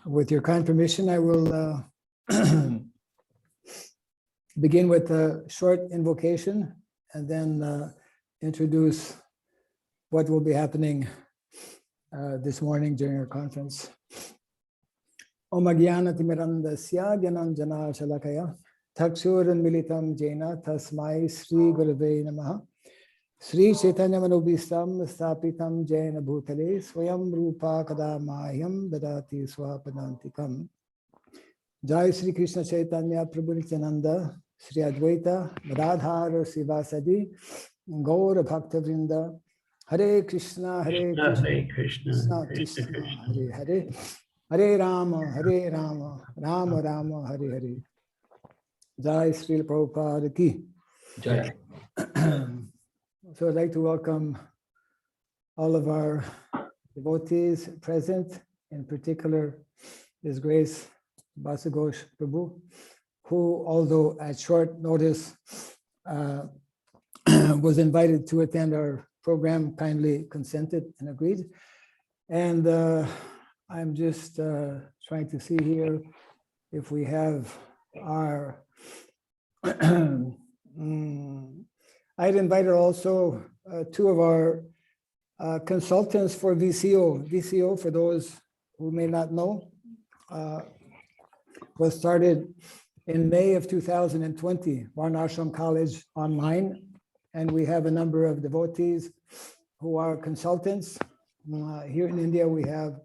With your kind permission, I will begin with a short invocation and then introduce what will be happening this morning during our conference. Om Agyanatimirandasya Gyananjana Shalakaya Taksuran Militam Jena Tasmai Sri Gurave Namaha Sri Chaitanya Manobhistam Stapitam Jena Bhutale Swayam Rupa Kadamayam Dadati Swapadantikam. Jai Sri Krishna Chaitanya Prabhu Nityananda Sri Advaita Gadadhara Sivasadi Gaura Bhakta Vrinda Hare Krishna Hare Krishna Krishna Krishna Hare Hare Hare Rama Rama Rama Hare Hare. Jai Sri Prabhupada Ki Jai. So I'd like to welcome all of our devotees present, in particular His Grace Vasugurus Prabhu, who, although at short notice was invited to attend our program, kindly consented and agreed. And I'm just trying to see here if we have our I'd invited also two of our consultants for VCO. VCO, for those who may not know, was started in May of 2020, Varnasram College online. And we have a number of devotees who are consultants. Here in India, we have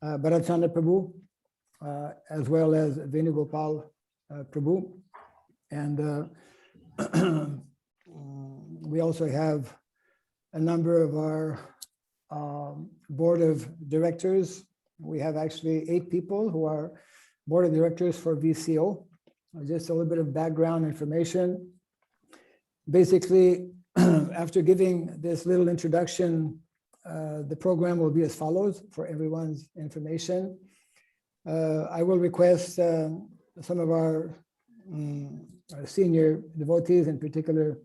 Varnasram Prabhu, as well as Venugopal Prabhu. And we also have a number of our board of directors. We have actually 8 people who are board of directors for VCO. Just a little bit of background information. Basically, after giving this little introduction, the program will be as follows for everyone's information. I will request some of our senior devotees, in particular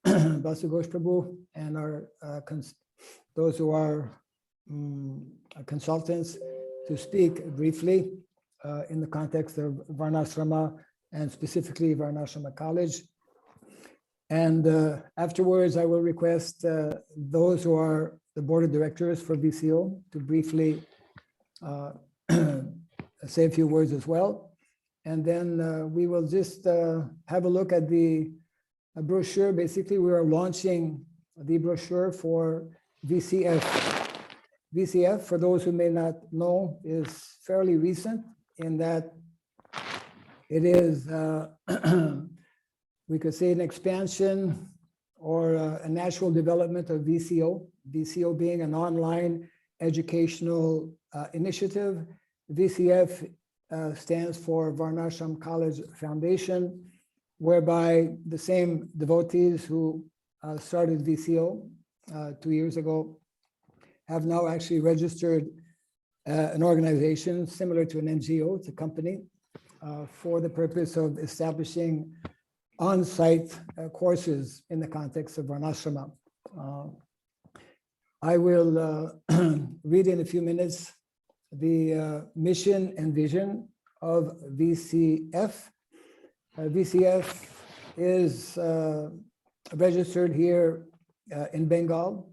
Vasugurus Prabhu, and our those who are consultants, to speak briefly in the context of Varnasrama and specifically Varnasrama College. And afterwards, I will request those who are the board of directors for VCO to briefly say a few words as well. And then we will just have a look at the brochure. Basically, we are launching the brochure for VCF. VCF, for those who may not know, is fairly recent in that it is, we could say, an expansion or a natural development of VCO. VCO being an online educational initiative. VCF stands for Varnasram College Foundation, whereby the same devotees who started VCO 2 years ago have now actually registered an organization similar to an NGO, it's a company, for the purpose of establishing on-site courses in the context of Varnasrama. I will read in a few minutes the mission and vision of VCF. VCF is registered here in Bengal,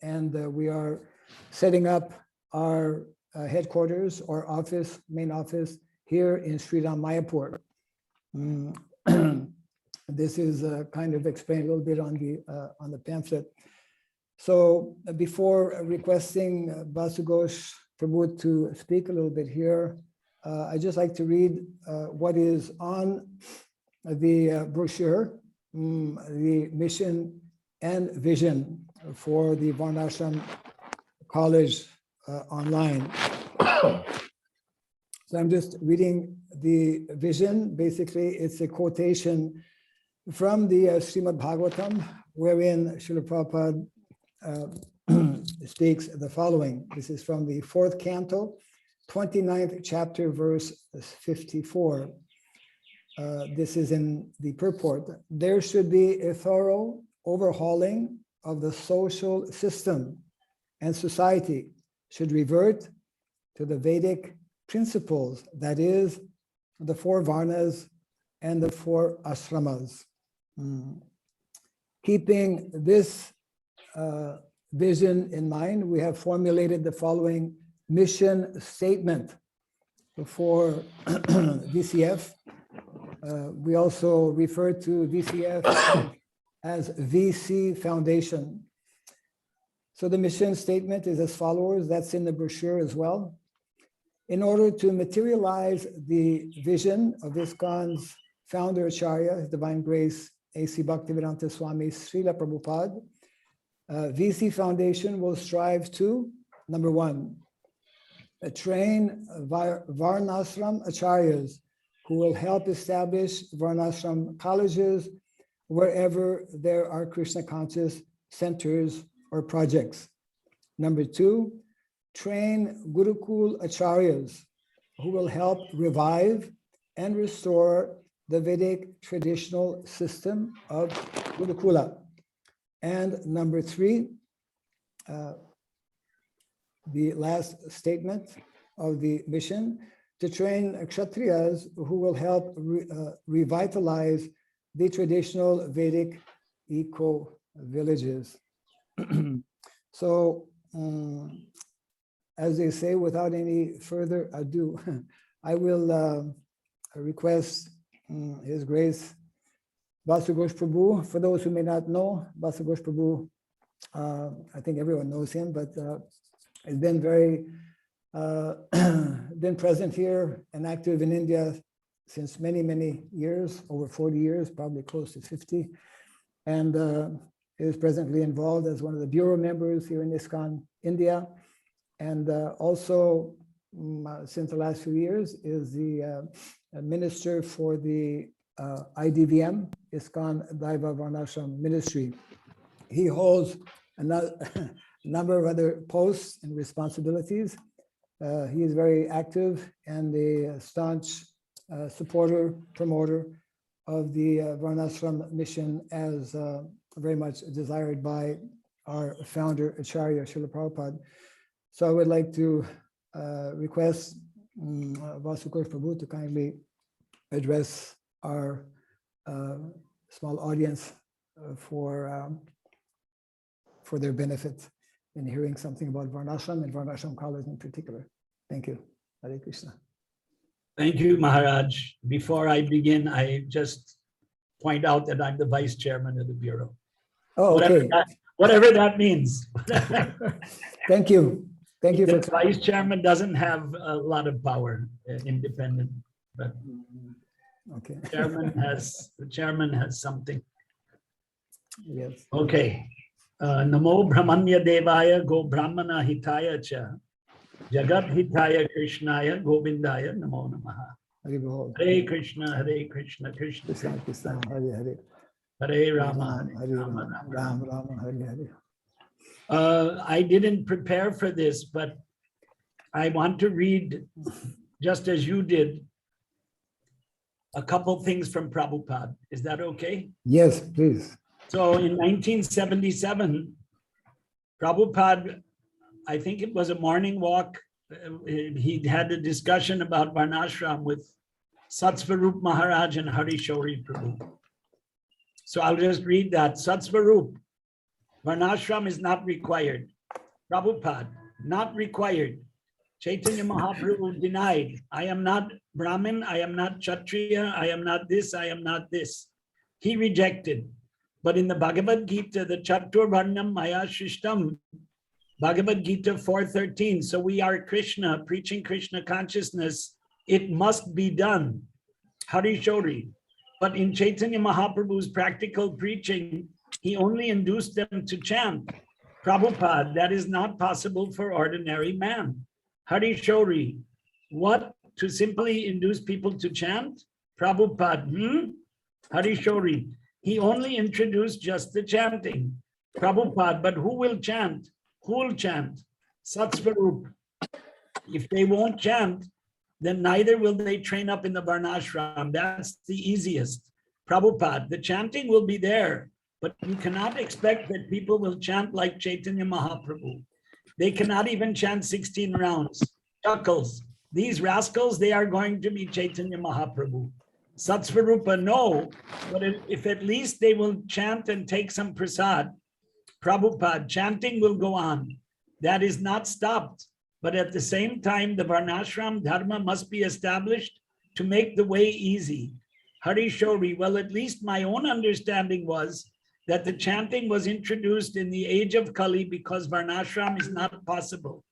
and we are setting up our headquarters or office, main office, here in Sriram Mayapur. This is kind of explained a little bit on the pamphlet. So before requesting Vasugurus Prabhu to speak a little bit here, I'd just like to read what is on the brochure, the mission and vision for the Varnasram College online. So I'm just reading the vision. Basically, it's a quotation from the Srimad Bhagavatam, wherein Srila Prabhupada speaks the following. This is from the 4th canto, 29th chapter, verse 54. This is in the purport. There should be a thorough overhauling of the social system, and society should revert to the Vedic principles, that is, the 4 Varnas and the 4 ashramas. Keeping this vision in mind, we have formulated the following mission statement for VCF. We also refer to VCF as VC Foundation. So the mission statement is as follows. That's in the brochure as well. In order to materialize the vision of ISKCON's founder Acharya, His Divine Grace, A.C. Bhaktivedanta Swami Srila Prabhupada, VC Foundation will strive to, number 1, train Varnasram Acharyas who will help establish Varnasram colleges wherever there are Krishna conscious centers or projects. Number 2, train Gurukul Acharyas who will help revive and restore the Vedic traditional system of Gurukula. And number 3, the last statement of the mission, to train Kshatriyas who will help revitalize the traditional Vedic eco-villages. So, as they say, without any further ado, I will request His Grace Vasugurus Prabhu. For those who may not know, Vasugurus Prabhu, I think everyone knows him, but has been very, been present here and active in India since many, many years, over 40 years, probably close to 50, and is presently involved as one of the bureau members here in ISKCON, India, and also since the last few years is the minister for the IDVM, ISKCON Daiva Varnasram Ministry. He holds a number of other posts and responsibilities. He is very active and a staunch supporter, promoter of the Varnasram mission as very much desired by our founder, Acharya Srila Prabhupada. So I would like to request Vasugurus Prabhu to kindly address our small audience for their benefit in hearing something about Varnasram and Varnasram College in particular. Thank you. Hare Krishna. Thank you, Maharaj. Before I begin, I just point out that I'm the vice chairman of the Bureau. Oh, okay. Whatever that means. Thank you. Thank you. The vice chairman doesn't have a lot of power, independent, but okay. The chairman has something. Yes. Okay. Namo Brahmanya Devaya Go Brahmana Hitaya Cha Jagat Hitaya Krishnaya Govindaya Namo Namaha. Hare Krishna, Krishna Krishna, Krishna, Hare Hare. Hare Rama, Hare Rama, Rama, Hare Hare. I didn't prepare for this, but I want to read, just as you did, a couple things from Prabhupada. Is that okay? Yes, please. So in 1977, Prabhupada, I think it was a morning walk, he had a discussion about Varnashram with Satsvarup Maharaj and Hari Shauri Prabhu. So I'll just read that. Satsvarup, Varnashram is not required. Prabhupada, not required. Chaitanya Mahaprabhu denied. I am not Brahmin, I am not Kshatriya, I am not this, I am not this. He rejected. But in the Bhagavad Gita, the Chatur Varnam Maya Shishtam, Bhagavad Gita 4:13, so we are Krishna, preaching Krishna consciousness, it must be done. Hari Shauri. But in Chaitanya Mahaprabhu's practical preaching, he only induced them to chant. Prabhupada, that is not possible for ordinary man. Hari Shauri, what? To simply induce people to chant? Prabhupada, Hari Shauri, he only introduced just the chanting. Prabhupada, but who will chant? Who will chant? Satsvarup. If they won't chant, then neither will they train up in the Varnashram. That's the easiest. Prabhupada, the chanting will be there, but you cannot expect that people will chant like Chaitanya Mahaprabhu. They cannot even chant 16 rounds. chuckles. These rascals, they are going to be Chaitanya Mahaprabhu. Satsvarupa, no, but if at least they will chant and take some prasad, Prabhupada, chanting will go on. That is not stopped. But at the same time, the Varnashram Dharma must be established to make the way easy. Hari Shori, well, at least my own understanding was that the chanting was introduced in the age of Kali because Varnashram is not possible.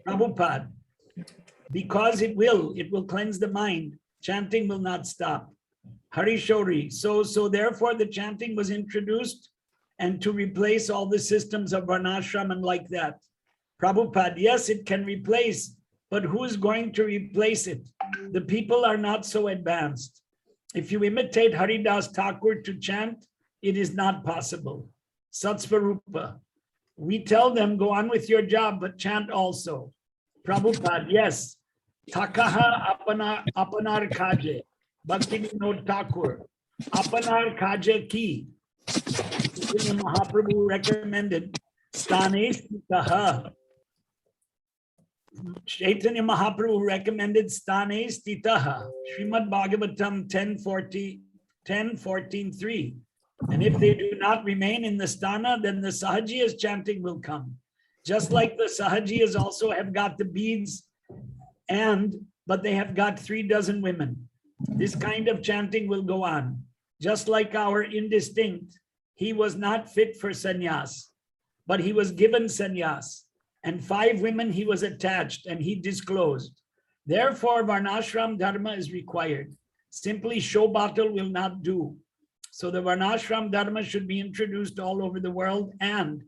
Prabhupada, because it will cleanse the mind. Chanting will not stop. Hari Shori, so therefore the chanting was introduced and to replace all the systems of Varnashram and like that. Prabhupada, yes, it can replace, but who is going to replace it? The people are not so advanced. If you imitate Haridas Thakur to chant, it is not possible. Satsvarupa, we tell them, go on with your job, but chant also. Prabhupada, yes. Takaha apanar kaje. Bhakti Vinod Thakur. Apanar kaje ki. Mahaprabhu recommended Stane Stitaha. Chaitanya Mahaprabhu recommended Stane Stitaha. Srimad Bhagavatam 10:14:3. And if they do not remain in the sthana, then the Sahajiyas chanting will come. Just like the Sahajiyas also have got the beads, but they have got 36 women. This kind of chanting will go on. Just like our indistinct, he was not fit for sannyas, but he was given sannyas. And 5 women he was attached and he disclosed. Therefore, Varnashram Dharma is required. Simply show bottle will not do. So the Varnashram Dharma should be introduced all over the world, and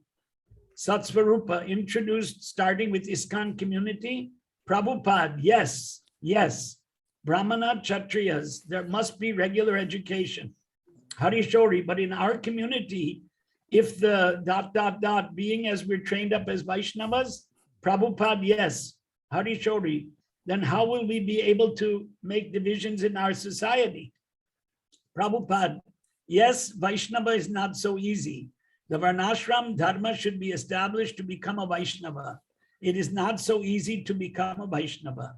Satsvarupa introduced starting with ISKCON community. Prabhupada, yes. Brahmana, Kshatriyas, there must be regular education. Harishori, but in our community, if the ... being as we're trained up as Vaishnavas, Prabhupada, yes. Harishori, then how will we be able to make divisions in our society? Prabhupada, yes, Vaishnava is not so easy. The Varnashram Dharma should be established to become a Vaishnava. It is not so easy to become a Vaishnava.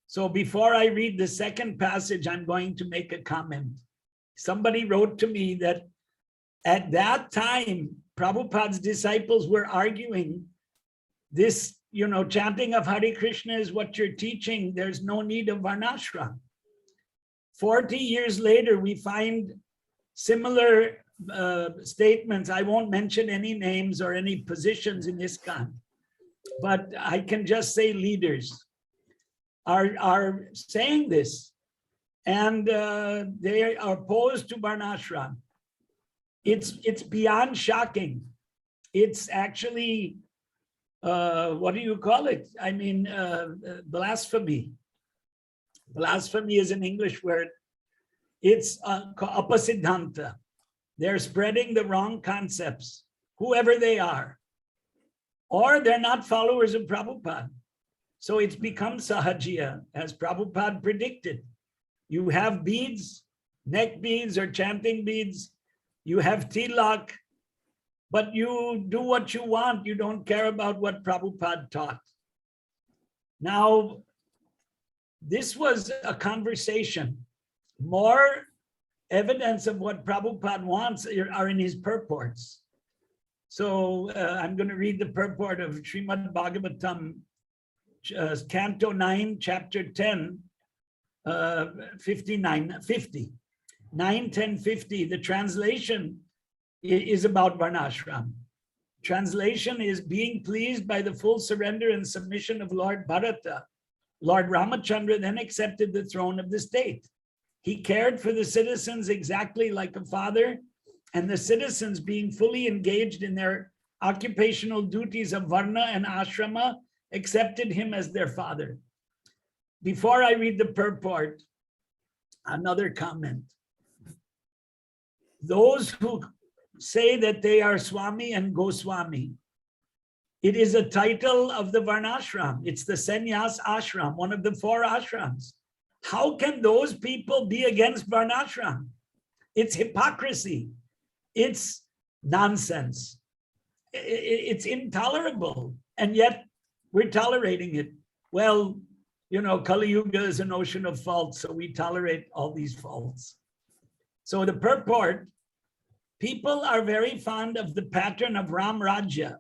So before I read the second passage, I'm going to make a comment. Somebody wrote to me that at that time, Prabhupada's disciples were arguing this, chanting of Hare Krishna is what you're teaching. There's no need of Varnashram. 40 years later, we find similar statements. I won't mention any names or any positions in ISKCON, but I can just say leaders are saying this, and they are opposed to Varnashram. It's beyond shocking. It's actually, what do you call it? I mean, blasphemy. Blasphemy is an English word. It's apasiddhanta. They're spreading the wrong concepts, whoever they are, or they're not followers of Prabhupada. So it's become sahajiya, as Prabhupada predicted. You have beads, neck beads or chanting beads. You have tilak, but you do what you want. You don't care about what Prabhupada taught. Now, this was a conversation. More evidence of what Prabhupada wants are in his purports. So I'm going to read the purport of Srimad Bhagavatam, Canto 9, Chapter 10, 50. 9, 10, 50. The translation is about Varnashram. Translation is being pleased by the full surrender and submission of Lord Bharata. Lord Ramachandra then accepted the throne of the state. He cared for the citizens exactly like a father, and the citizens, being fully engaged in their occupational duties of Varna and Ashrama, accepted him as their father. Before I read the purport, another comment. Those who say that they are Swami and Goswami, it is a title of the Varnashram. It's the Sannyas Ashram, one of the 4 ashrams. How can those people be against Varnashram? It's hypocrisy. It's nonsense. It's intolerable. And yet we're tolerating it. well, Kali Yuga is an ocean of faults, so we tolerate all these faults. So the purport, people are very fond of the pattern of Ram Rajya.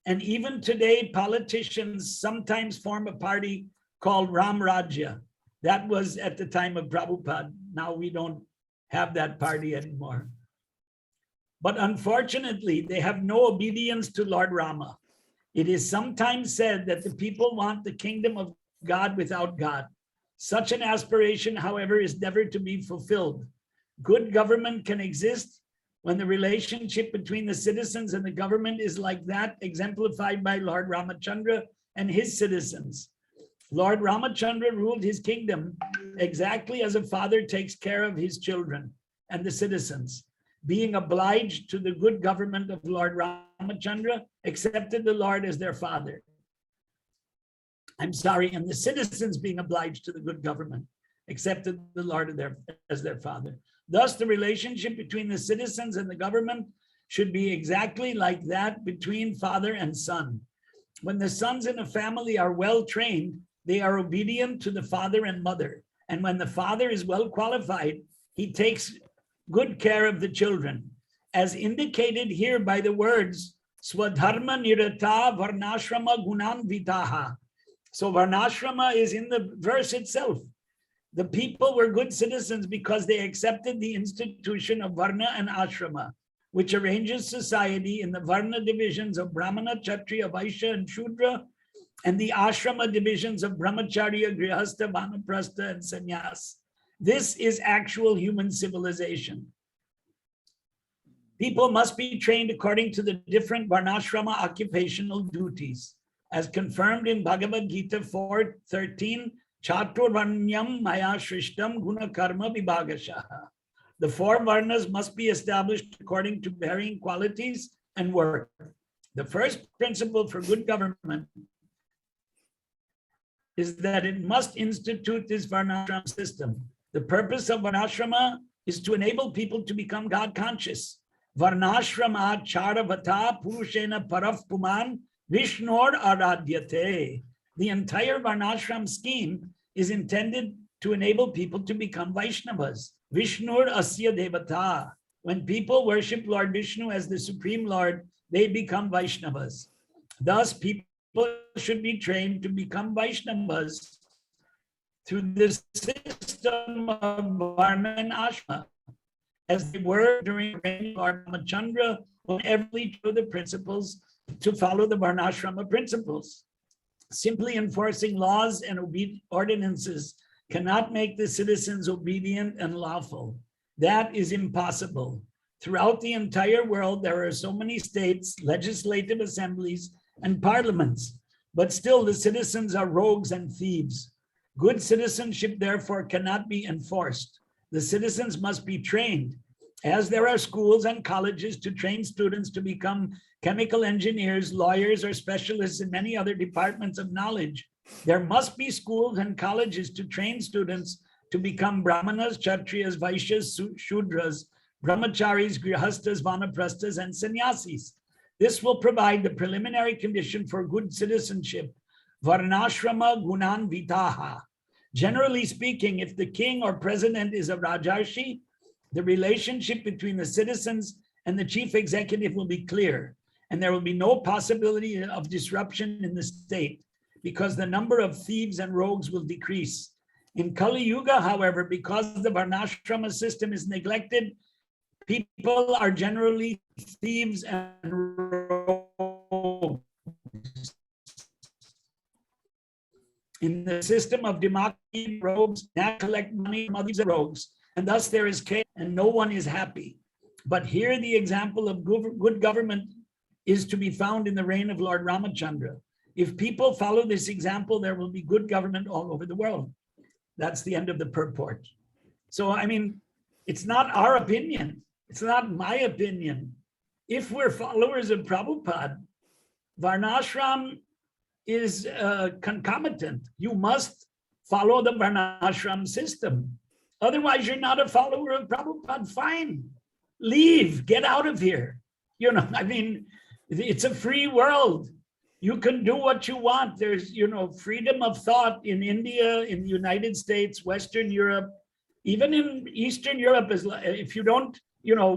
And even today, politicians sometimes form a party called Ram Rajya. That was at the time of Prabhupada. Now we don't have that party anymore. But unfortunately, they have no obedience to Lord Rama. It is sometimes said that the people want the kingdom of God without God. Such an aspiration, however, is never to be fulfilled. Good government can exist when the relationship between the citizens and the government is like that exemplified by Lord Ramachandra and his citizens. Lord Ramachandra ruled his kingdom exactly as a father takes care of his children and the citizens. Being obliged to the good government of Lord Ramachandra, accepted the Lord as their father. And the citizens being obliged to the good government, accepted the Lord as their father. Thus, the relationship between the citizens and the government should be exactly like that between father and son. When the sons in a family are well trained, they are obedient to the father and mother. And when the father is well qualified, he takes good care of the children, as indicated here by the words, Swadharma Nirata Varnasrama Gunan Vitaha. So Varnasrama is in the verse itself. The people were good citizens because they accepted the institution of Varna and Ashrama, which arranges society in the Varna divisions of Brahmana, Kshatriya, Vaishya, and Shudra, and the Ashrama divisions of Brahmacharya, Grihastha, Vanaprastha, and Sannyas. This is actual human civilization. People must be trained according to the different Varnashrama occupational duties, as confirmed in Bhagavad Gita 4:13, Chaturvarnyam Maya Shrishtam Guna Karma Vibhagashaha. The four Varnas must be established according to varying qualities and work. The first principle for good government is that it must institute this Varnashrama system. The purpose of Varnashrama is to enable people to become God conscious. Varnashrama Charavata Purushena Paraf Puman Vishnor Aradhyate. The entire Varnashram scheme is intended to enable people to become Vaishnavas. Vishnur Asya Devata. When people worship Lord Vishnu as the Supreme Lord, they become Vaishnavas. Thus, people should be trained to become Vaishnavas through the system of Varna and Ashrama, as they were during the reign of Lord Ramachandra, whenever the principles to follow the Varnashrama principles. Simply enforcing laws and ordinances cannot make the citizens obedient and lawful. That is impossible. Throughout the entire world, there are so many states, legislative assemblies, and parliaments, but still the citizens are rogues and thieves. Good citizenship, therefore, cannot be enforced. The citizens must be trained, as there are schools and colleges to train students to become chemical engineers, lawyers, or specialists in many other departments of knowledge. There must be schools and colleges to train students to become Brahmanas, Kshatriyas, Vaishyas, Shudras, Brahmacharis, Grihastas, Vanaprasthas, and Sannyasis. This will provide the preliminary condition for good citizenship. Varnashrama Gunan Vitaha. Generally speaking, if the king or president is a Rajarshi, the relationship between the citizens and the chief executive will be clear, and there will be no possibility of disruption in the state, because the number of thieves and rogues will decrease. In Kali Yuga, however, because the Varnashrama system is neglected, people are generally thieves and rogues. In the system of democracy, rogues now collect money from others rogues, and thus there is chaos and no one is happy. But here the example of good government is to be found in the reign of Lord Ramachandra. If people follow this example, there will be good government all over the world. That's the end of the purport. So, I mean, it's not our opinion. It's not my opinion. If we're followers of Prabhupada, Varnashram is concomitant. You must follow the Varnashram system. Otherwise, you're not a follower of Prabhupada. Fine, leave, get out of here. You know, I mean, it's a free world. You can do what you want. There's, freedom of thought in India, in the United States, Western Europe, even in Eastern Europe. If you don't,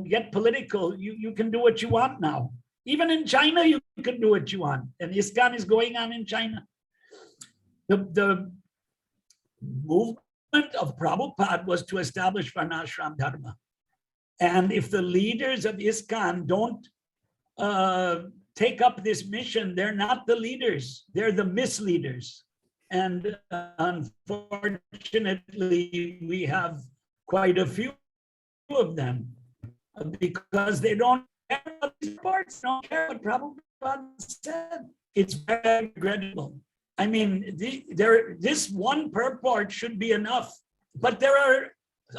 get political, you can do what you want now. Even in China, you can do what you want. And ISKCON is going on in China. The movement of Prabhupada was to establish Varnasram Dharma. And if the leaders of ISKCON don't take up this mission, they're not the leaders, they're the misleaders. And unfortunately, we have quite a few of them because they don't care about these reports, don't care what Prabhupada said. It's very regrettable. I mean, this one purport should be enough, but there are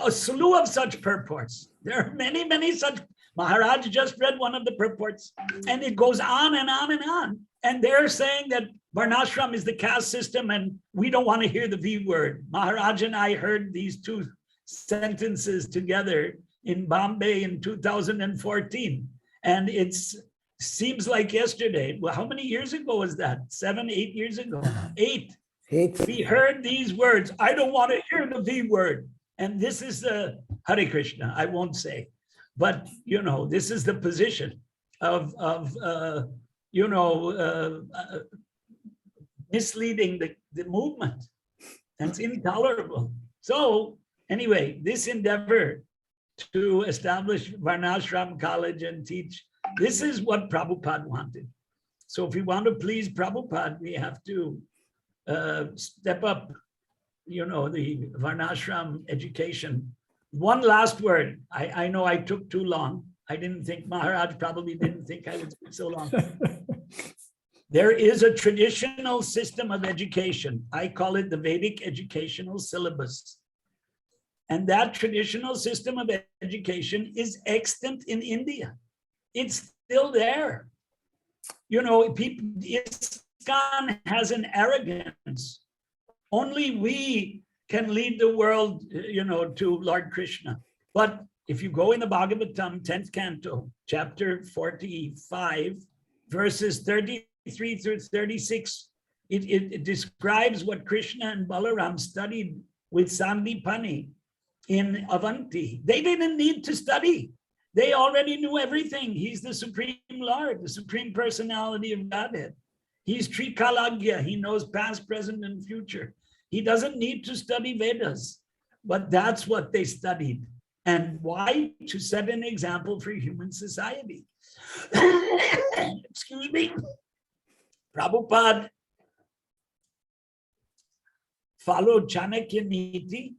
a slew of such purports. There are many, many such. Maharaj just read one of the purports, and it goes on and on and on. And they're saying that Varnashram is the caste system, and we don't want to hear the V word. Maharaj and I heard these two sentences together in Bombay in 2014, and it seems like yesterday. Well, how many years ago was that? 7, 8 years ago? 8. We heard these words. I don't want to hear the V word. And this is the Hare Krishna. I won't say. But, this is the position of misleading the movement. That's intolerable. So anyway, this endeavor to establish Varnashram College and teach, this is what Prabhupada wanted. So if we want to please Prabhupada, we have to step up, the Varnashram education. One last word. I know I took too long. I didn't think, Maharaj probably didn't think I would take so long. There is a traditional system of education. I call it the Vedic educational syllabus. And that traditional system of education is extant in India. It's still there. People, ISKCON has an arrogance. Only we can lead the world, to Lord Krishna. But if you go in the Bhagavatam, 10th canto, chapter 45, verses 33 through 36, it describes what Krishna and Balaram studied with Sandipani in Avanti. They didn't need to study. They already knew everything. He's the Supreme Lord, the Supreme Personality of Godhead. He's Trikalagya. He knows past, present, and future. He doesn't need to study Vedas, but that's what they studied. And why? To set an example for human society. Excuse me. Prabhupada followed Chanakya Niti.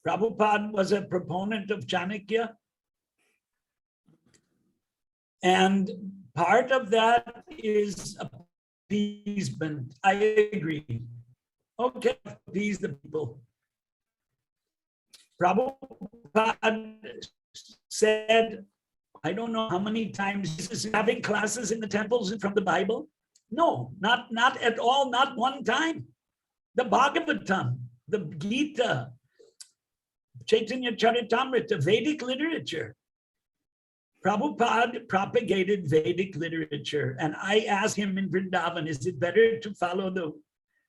Prabhupada was a proponent of Chanakya. And part of that is appeasement. I agree. Okay, appease the people. Prabhupada said, I don't know how many times, Jesus is having classes in the temples and from the Bible. No, not at all, not one time. The Bhagavatam, the Gita, Chaitanya Charitamrita, Vedic literature. Prabhupada propagated Vedic literature. And I asked him in Vrindavan, is it better to follow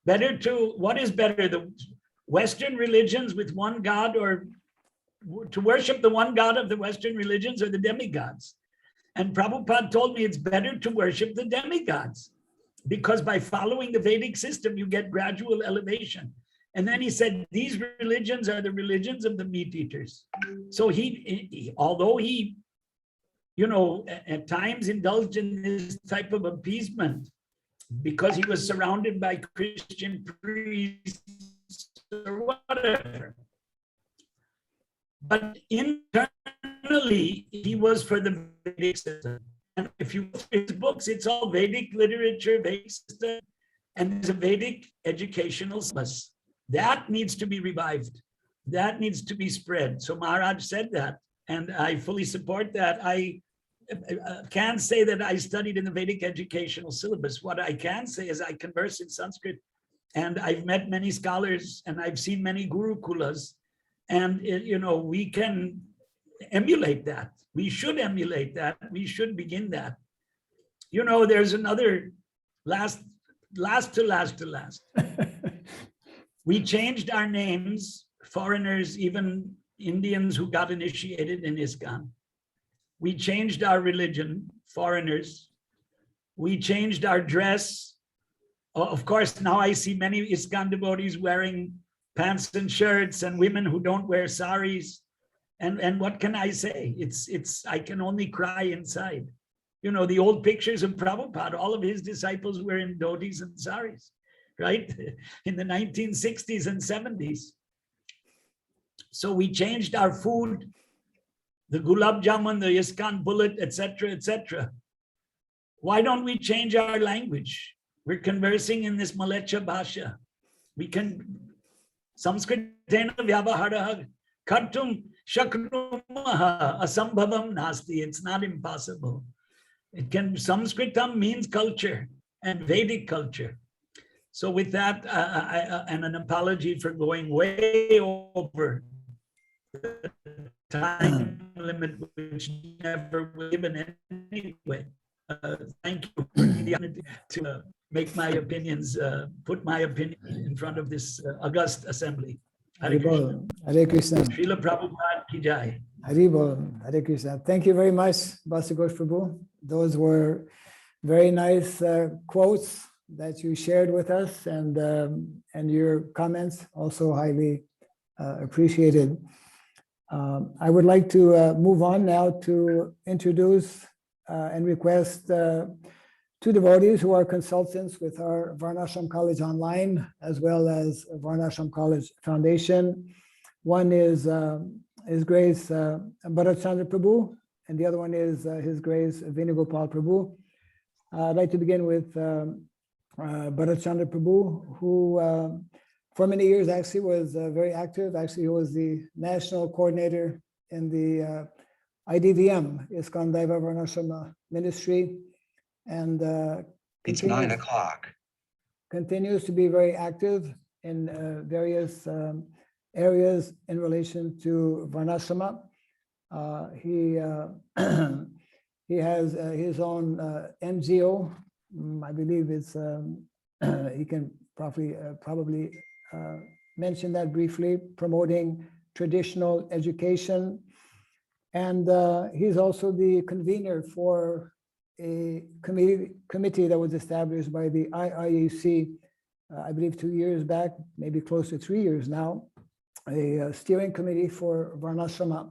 what is better, the Western religions with one God, or to worship the one God of the Western religions, or the demigods? And Prabhupada told me it's better to worship the demigods, because by following the Vedic system, you get gradual elevation. And then he said, these religions are the religions of the meat eaters. So he although he, at times indulged in this type of appeasement, because he was surrounded by Christian priests or whatever. But internally, he was for the Vedic system. And if you look at his books, it's all Vedic literature, Vedic system, and there's a Vedic educational syllabus. That needs to be revived. That needs to be spread. So Maharaj said that, and I fully support that. I can't say that I studied in the Vedic educational syllabus. What I can say is I converse in Sanskrit, and I've met many scholars, and I've seen many gurukulas, and we can emulate that. We should emulate that. We should begin that. There's another last. We changed our names, foreigners, even Indians who got initiated in ISKCON. We changed our religion, foreigners. We changed our dress. Of course, now I see many ISKCON devotees wearing pants and shirts, and women who don't wear saris. And what can I say? I can only cry inside. You know, the old pictures of Prabhupada, all of his disciples were in dhotis and saris, right? In the 1960s and 70s. So we changed our food, the gulab jamun, the ISKCON bullet, etc., etc. Why don't we change our language? We're conversing in this Malecha Bhasha. We can, Samskritena vyavaharaha kartum shakrumaha asambhavam nasti. It's not impossible. It can, Sanskritam means culture and Vedic culture. So with that, and an apology for going way over the time limit, which never was given anyway. Thank you for the opportunity to make my opinions, put my opinion in front of this august assembly. Hare Krishna. Hare Krishna. Srila Prabhupada ki jai. Hare Krishna. Thank you very much, Vasugurus Prabhu. Those were very nice quotes that you shared with us, and your comments also highly appreciated. I would like to move on now to introduce and request two devotees who are consultants with our Varnasram College Online, as well as Varnasram College Foundation. One is His Grace Bharat Chandra Prabhu, and the other one is His Grace Venugopal Prabhu. I'd like to begin with Bharat Chandra Prabhu, who for many years actually was very active. Actually, he was the national coordinator in the IDVM, ISKCON Daiva Varnashrama Ministry, and it's 9 o'clock. Continues to be very active in various areas in relation to Varnashrama. He has his own NGO. I believe it's he can probably mention that briefly, promoting traditional education. And he's also the convener for a committee that was established by the IIEC, I believe 2 years back, maybe close to 3 years now, a steering committee for Varnasrama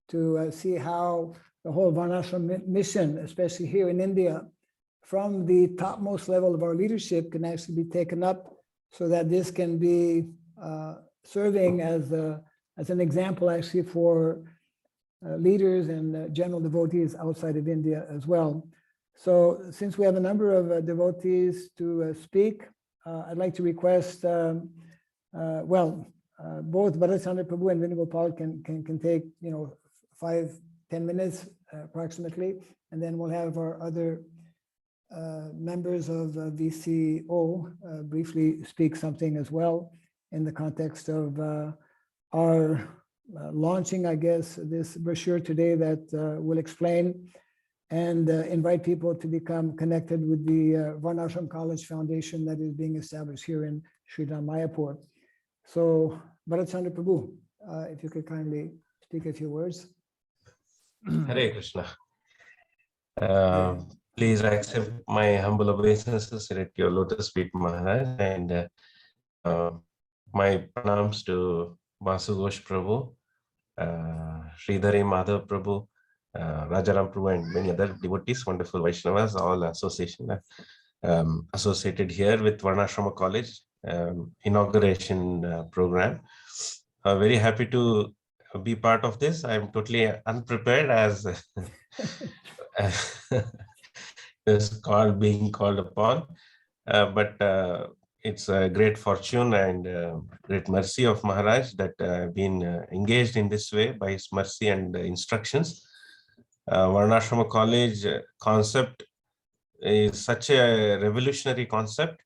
to see how the whole Varnasrama mission, especially here in India, from the topmost level of our leadership can actually be taken up so that this can be serving as an example actually for leaders and general devotees outside of India as well. So since we have a number of devotees to speak, I'd like to request, both Bharat Chandra Prabhu and Venugopal can take 5-10 minutes approximately, and then we'll have our other members of VCO briefly speak something as well in the context of our launching, I guess, this brochure today that will explain and invite people to become connected with the Varnasram College Foundation that is being established here in Sri Mayapur. So, Bharat Chandra Prabhu, if you could kindly speak a few words. Hare Krishna. Please accept my humble obeisances at your lotus feet, Maharaj, and my pranams to Vasugurus Prabhu, Sridhari Madhav Prabhu, Rajaram Prabhu, and many other devotees, wonderful Vaishnavas, all associated here with Varnasrama College inauguration program. Very happy to be part of this. I'm totally unprepared as being called upon, but it's a great fortune and great mercy of Maharaj that I've been engaged in this way by his mercy and instructions. Varnasrama College concept is such a revolutionary concept,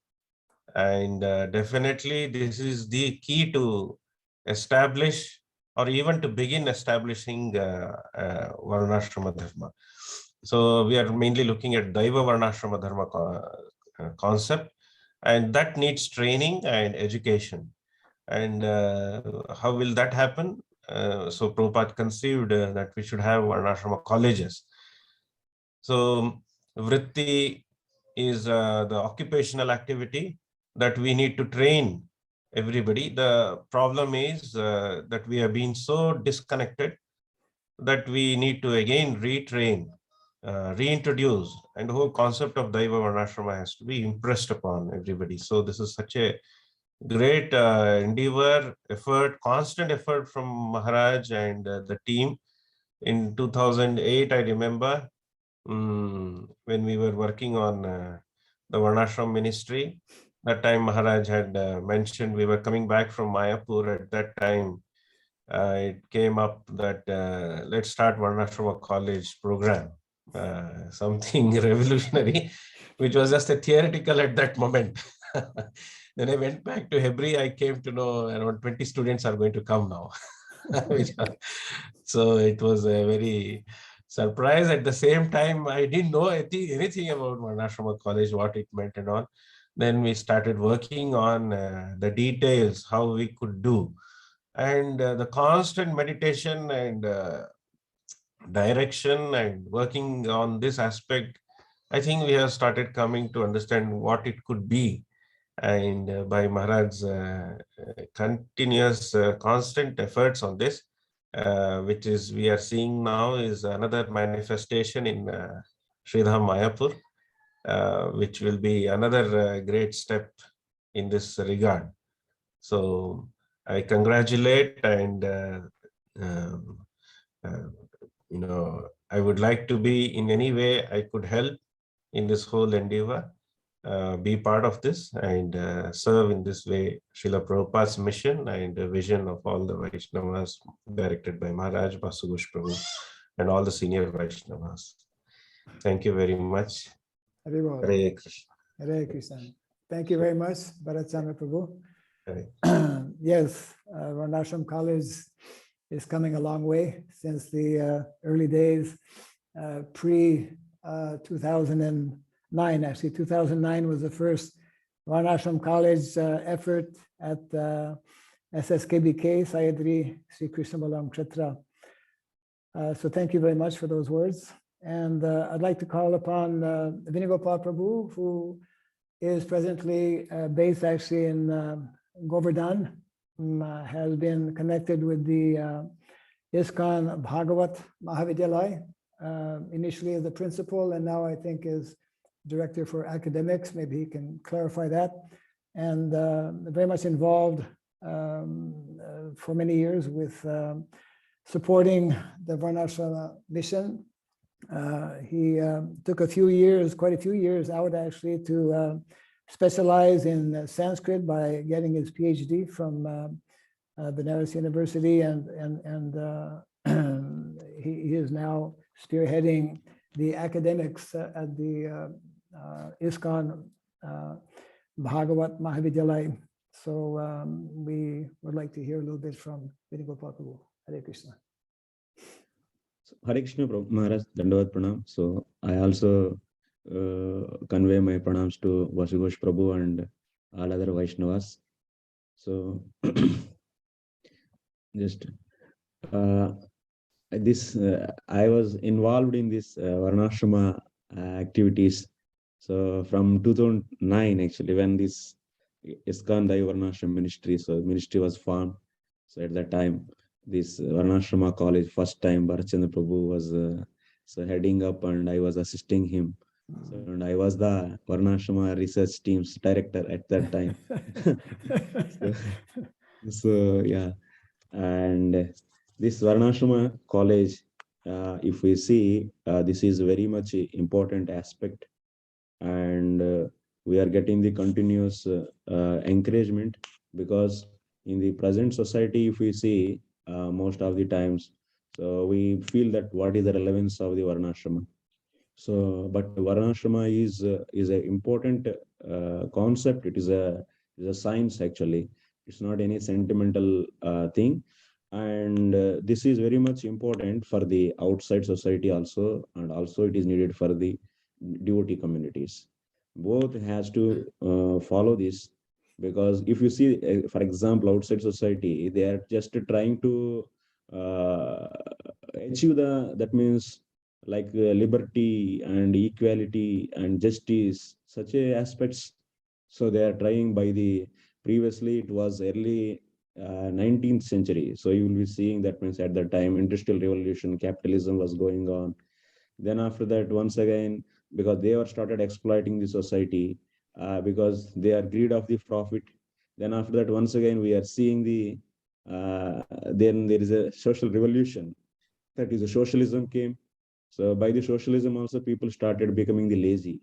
and definitely this is the key to establish or even to begin establishing Varnasrama Dharma. So we are mainly looking at Daiva Varnasrama Dharma concept, and that needs training and education. And how will that happen? So Prabhupada conceived that we should have Varnashrama colleges. So vritti is the occupational activity that we need to train everybody. The problem is that we have been so disconnected that we need to again retrain, reintroduce, and the whole concept of Daiva Varnashrama has to be impressed upon everybody. So this is such a great endeavor, effort, constant effort from Maharaj and the team. In 2008, I remember when we were working on the Varnashram ministry, that time Maharaj had mentioned we were coming back from Mayapur. At that time, it came up that let's start Varnashrama college program, something revolutionary, which was just a theoretical at that moment. Then I went back to Hebri. I came to know around 20 students are going to come now. So it was a very surprise. At the same time, I didn't know anything about Varnashrama college, what it meant and all. Then we started working on the details, how we could do. And the constant meditation and direction and working on this aspect, I think we have started coming to understand what it could be. And by Maharaj's continuous, constant efforts on this, which is we are seeing now is another manifestation in Sridham Mayapur, which will be another great step in this regard. So I congratulate and I would like to be in any way I could help in this whole endeavor, be part of this and serve in this way Srila Prabhupada's mission and the vision of all the Vaishnavas directed by Maharaj, Vasugurus Prabhu, and all the senior Vaishnavas. Thank you very much. Hare Krishna. Hare Krishna. Thank you very much, Bharat Prabhu. Yes, Varnashram College is coming a long way since the early days, pre-2009. Actually, 2009 was the first Varnashram College effort at SSKBK, Sayadri Sri Krishna Balam Kshetra. So thank you very much for those words. And I'd like to call upon Vinigopal Prabhu, who is presently based actually in Govardhan, has been connected with the ISKCON Bhagavat Mahavidyalaya, initially as the principal, and now I think is director for academics. Maybe he can clarify that. And very much involved for many years with supporting the Varnashrama mission. He took quite a few years out actually to specialize in Sanskrit by getting his PhD from Benares University, and he is now spearheading the academics at the ISKCON Bhagavat Mahavidyalaya. So we would like to hear a little bit from Vinigopal Prabhu. Hare Krishna. Hare Krishna Maharaj, Dandavat Pranam. So I also convey my pranams to Vasugurus Prabhu and all other Vaishnavas. So just I was involved in this Varnashrama activities. So from 2009 actually, when this ISKCON Daiva Varnashrama ministry was formed. So at that time, this Varnashrama college, first time Bharat Prabhu was heading up, and I was assisting him. So, and I was the Varnashrama research team's director at that time. so yeah, and this Varnashrama college, if we see, this is very much important aspect, and we are getting the continuous encouragement, because in the present society, if we see, most of the times, so we feel that what is the relevance of the Varnashrama. So, but Varnashrama is an important concept. It is a science actually. It's not any sentimental thing, and this is very much important for the outside society also, and also it is needed for the devotee communities. both has to follow this, because if you see, for example, outside society, they are just trying to uh, achieve that means like liberty and equality and justice, such a aspects. So they are trying by the, previously it was early 19th century. So you will be seeing that means at that time industrial revolution, capitalism was going on. Then after that, once again, because they were started exploiting the society, because they are greed of the profit. Then after that, once again, we are seeing the then there is a social revolution. That is, a socialism came. So by the socialism also, people started becoming the lazy,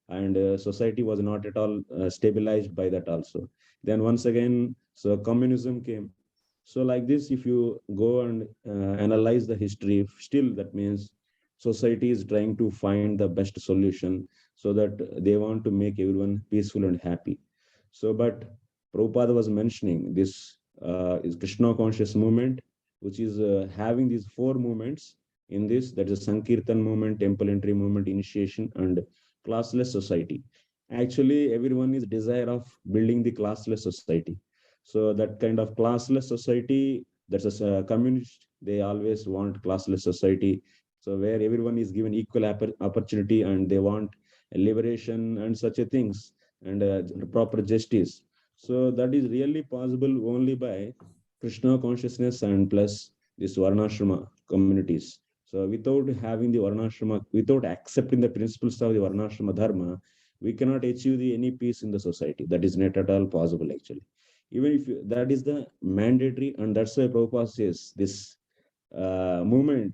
and society was not at all stabilized by that also. Then once again, so communism came. So like this, if you go and analyze the history, still that means society is trying to find the best solution, so that they want to make everyone peaceful and happy. So, but Prabhupada was mentioning this is Krishna conscious movement, which is having these four movements in this. That is a Sankirtan movement, temple entry movement, initiation, and classless society. Actually, everyone is desire of building the classless society. So that kind of classless society, that's a communist. They always want classless society. So where everyone is given equal opportunity, and they want liberation and such a things, and proper justice. So that is really possible only by Krishna consciousness and plus this Varnasrama communities. So without having the Varnasrama, without accepting the principles of the Varnasrama dharma, we cannot achieve any peace in the society. That is not at all possible actually. Even if that is the mandatory, and that's why Prabhupada says this movement,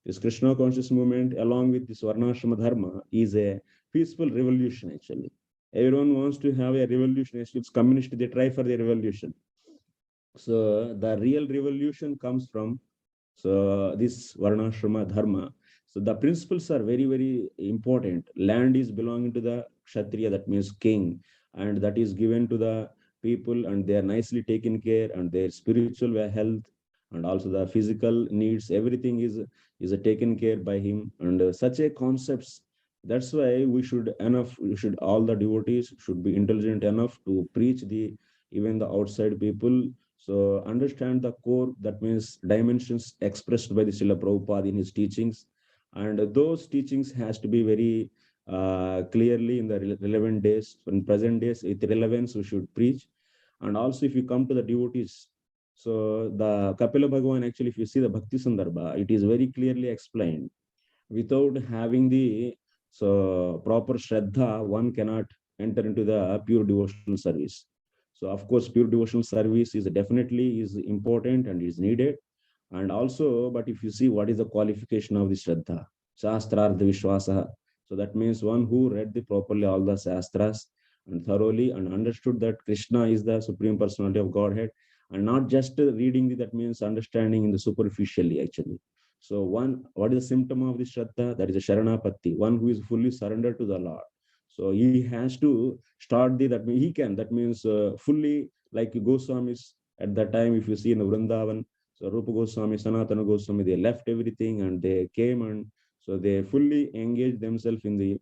this Krishna conscious movement, along with this Varnashrama dharma, is a peaceful revolution actually. Everyone wants to have a revolution. It's communist, they try for the revolution. So the real revolution comes from this Varnashrama dharma. So the principles are very, very important. Land is belonging to the Kshatriya, that means king, and that is given to the people, and they are nicely taken care, and their spiritual health and also the physical needs, everything is taken care by him. And such a concepts. That's why we should all the devotees should be intelligent enough to preach the even the outside people. So understand the core, that means dimensions expressed by the Srila Prabhupada in his teachings. And those teachings has to be very clearly in the relevant days, in present days, with relevance, we should preach. And also if you come to the devotees, so the Kapila Bhagavan, actually, if you see the Bhakti Sandarbha, it is very clearly explained. Without having the proper Shraddha, one cannot enter into the pure devotional service. So of course, pure devotional service is definitely is important and is needed. And also, but if you see what is the qualification of the Shraddha, Shastrartha Vishwasa. So that means one who read the properly all the Shastras and thoroughly and understood that Krishna is the Supreme Personality of Godhead, and not just reading the, that means understanding in the superficially actually. So one, what is the symptom of the Shraddha? That is a Sharanapatti, one who is fully surrendered to the Lord. So he has to start the, that means he can, that means fully like Goswamis at that time, if you see in Vrindavan, so Rupa Goswami, Sanatana Goswami, they left everything and they came, and so they fully engaged themselves in the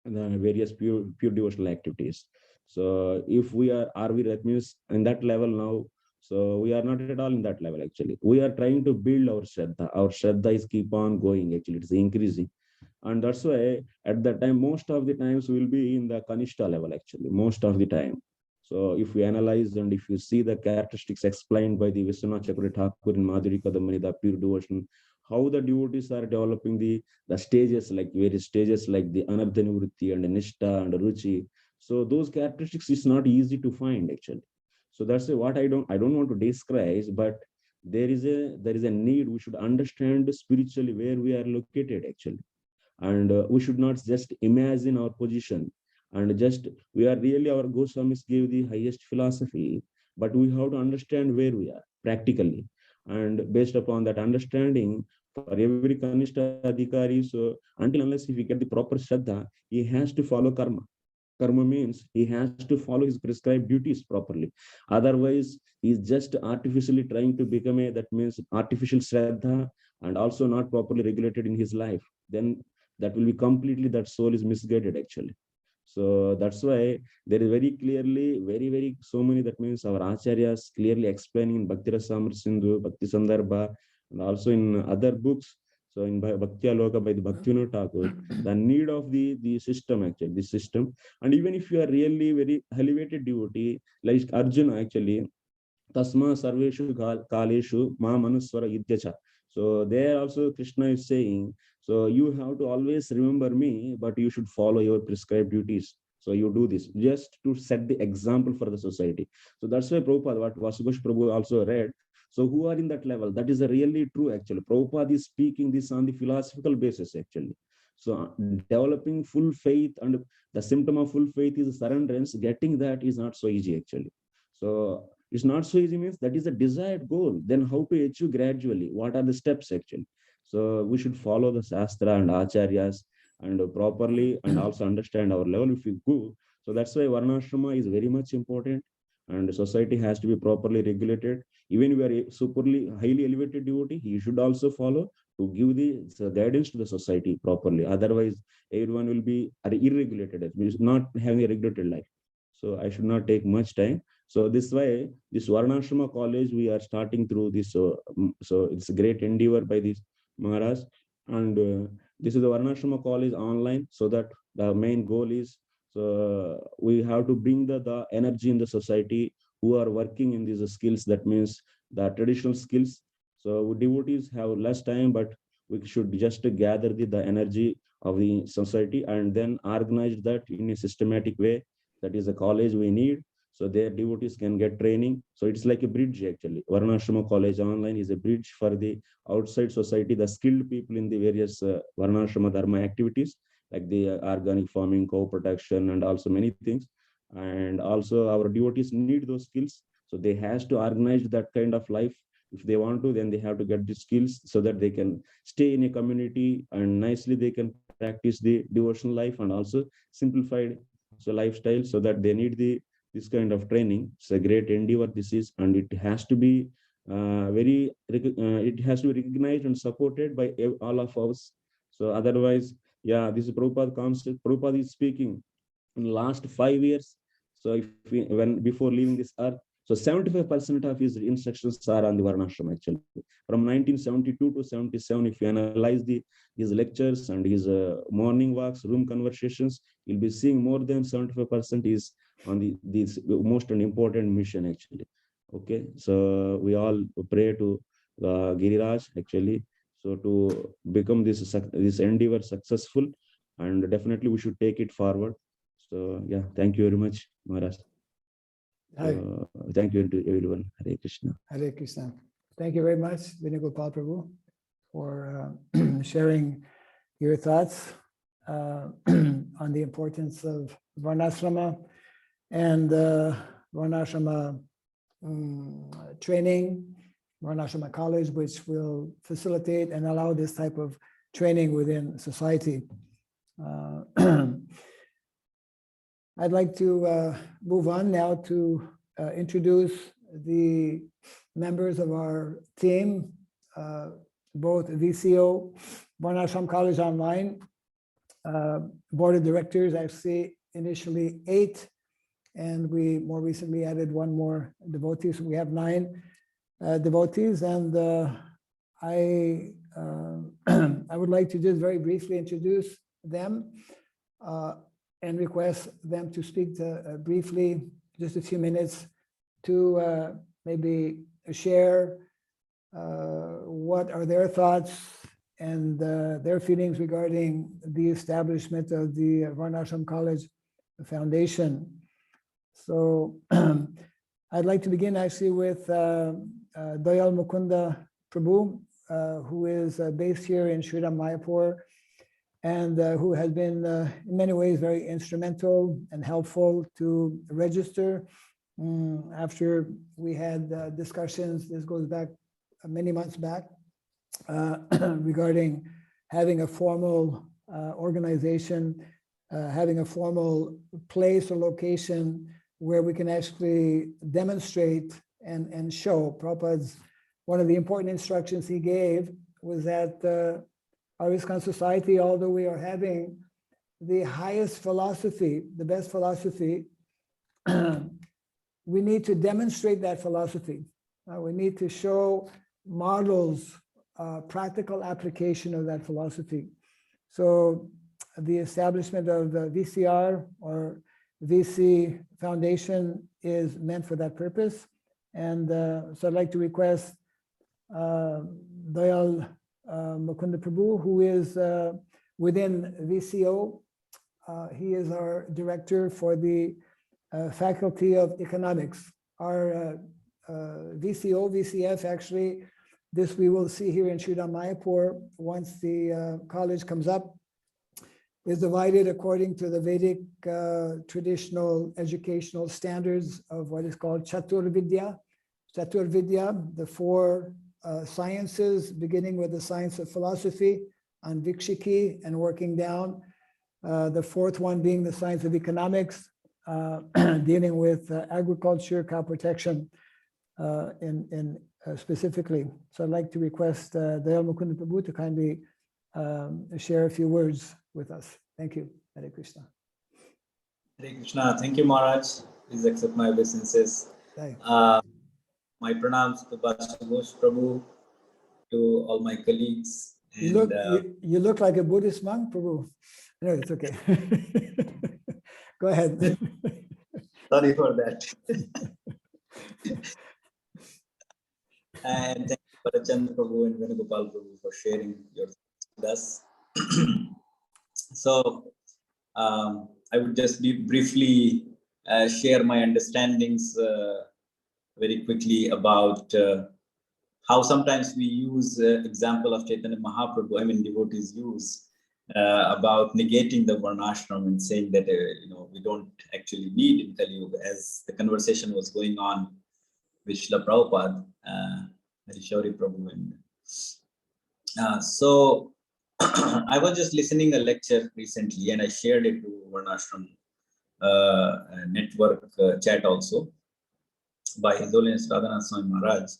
various pure devotional activities. So if are we, that means in that level now, so we are not at all in that level actually. We are trying to build our Shraddha. Our Shraddha is keep on going actually, it's increasing. And that's why at that time, most of the times we will be in the Kanishta level actually, most of the time. So if we analyze and if you see the characteristics explained by the Vishwanath Chakravarti Thakur in Madhuri Kadamani, the pure devotion, how the devotees are developing the stages, like various stages like the Anabdha Nivritti and Nishta and Ruchi. So those characteristics is not easy to find actually. So that's what I don't want to describe, but there is a need. We should understand spiritually where we are located actually. And we should not just imagine our position, and just we are really, our Goswamis gave the highest philosophy, but we have to understand where we are practically. And based upon that understanding, for every Kanishta Adhikari, so until unless if we get the proper Shraddha, he has to follow karma. Karma means he has to follow his prescribed duties properly. Otherwise, he's just artificially trying to become a, that means artificial Shraddha, and also not properly regulated in his life. Then that will be completely, that soul is misguided actually. So that's why there is very clearly, very so many, that means our acharyas clearly explaining in Bhakti Rasamrita Sindhu, Bhakti Sandarbha, and also in other books. So in Bhakti Aloka by the Bhaktivinoda Thakur, the need of the system, actually, this system. And even if you are really very elevated devotee, like Arjuna, actually, Tasma Sarveshu Kaleshu Ma Manuswara Idyacha. So there also Krishna is saying, so you have to always remember me, but you should follow your prescribed duties. So you do this just to set the example for the society. So that's why Prabhupada, what Vasugurus Prabhu also read. So who are in that level? That is really true, actually. Prabhupada is speaking this on the philosophical basis, actually. So developing full faith, and the symptom of full faith is surrenderance. Getting that is not so easy, actually. So it's not so easy means that is a desired goal. Then how to achieve gradually? What are the steps, actually? So we should follow the Shastra and Acharyas and properly, and also understand our level if we go. So that's why Varnashrama is very much important, and society has to be properly regulated. Even if you are a superly highly elevated devotee, he should also follow to give the guidance to the society properly. Otherwise, everyone will be irregulated, means not having a regulated life. So I should not take much time. So this way, this Varnashrama college, we are starting through this. So it's a great endeavor by this Maharaj. And this is the Varnashrama college online, so that the main goal is, so we have to bring the energy in the society who are working in these skills. That means the traditional skills. So devotees have less time, but we should just gather the energy of the society and then organize that in a systematic way. That is a college we need, so their devotees can get training. So it's like a bridge, actually. Varnashrama college online is a bridge for the outside society, the skilled people in the various Varnashrama Dharma activities, like the organic farming, co-production, and also many things. And also our devotees need those skills. So they has to organize that kind of life. If they want to, then they have to get the skills so that they can stay in a community and nicely they can practice the devotional life and also simplified lifestyle. So that they need this kind of training. It's a great endeavor this is, and it has to be it has to be recognized and supported by all of us. So otherwise, yeah, this is Prabhupada concept. Prabhupada is speaking in the last 5 years. So if before leaving this earth, so 75% of his instructions are on the Varnashram, actually. From 1972 to 77, if you analyze his lectures and his morning walks, room conversations, you'll be seeing more than 75% is on this most important mission, actually. Okay, so we all pray to Giriraj, actually, so to become this endeavor successful, and definitely we should take it forward. So yeah, thank you very much, Maharaj. Thank you to everyone. Hare Krishna. Hare Krishna. Thank you very much, Venugopal Prabhu, for sharing your thoughts on the importance of Varnasrama and Varnasrama training, Varnasrama college, which will facilitate and allow this type of training within society. I'd like to move on now to introduce the members of our team, both VCO, Varnasram College Online, Board of Directors, actually initially 8, and we more recently added one more devotee, so we have 9 devotees. And I would like to just very briefly introduce them and request them to speak briefly, just a few minutes, to maybe share what are their thoughts and their feelings regarding the establishment of the Varnasram College Foundation. So I'd like to begin actually with Dayal Mukunda Prabhu, who is based here in Sri Mayapur, and who has been in many ways very instrumental and helpful to register. After we had discussions, this goes back many months back, regarding having a formal organization, having a formal place or location where we can actually demonstrate and show. Prabhupada's, one of the important instructions he gave was that our ISKCON society, although we are having the highest philosophy, the best philosophy, we need to demonstrate that philosophy. We need to show models, practical application of that philosophy. So the establishment of the VCR or VC Foundation is meant for that purpose. And so I'd like to request Dayal Mukunda Prabhu, who is within VCO. He is our director for the Faculty of Economics. Our VCO, VCF, actually, this we will see here in Sridham Mayapur once the college comes up, is divided according to the Vedic traditional educational standards of what is called Chatur Vidya. Chatur Vidya, the four sciences, beginning with the science of philosophy on Vikshiki and working down. The fourth one being the science of economics, dealing with agriculture, cow protection in specifically. So I'd like to request Dayal Mukunda Prabhu to kindly share a few words with us. Thank you. Hare Krishna. Hare Krishna. Thank you, Maharaj. Please accept my obeisances. My pranams to Vasugurus Prabhu, to all my colleagues. And, you look like a Buddhist monk, Prabhu. No, it's okay. Go ahead. Sorry for that. And thank you, Parachandra Prabhu and Venugopal Prabhu, for sharing your thoughts with us. So, I would just briefly share my understandings very quickly about how sometimes we use example of Chaitanya Mahaprabhu, devotees use about negating the Varnashram and saying that we don't actually need in Kali Yuga, as the conversation was going on with Srila Prabhupada, Harishauri Prabhu. And so I was just listening a lecture recently, and I shared it to Varnashram network chat also by His Holiness Radhanath Swami Maharaj,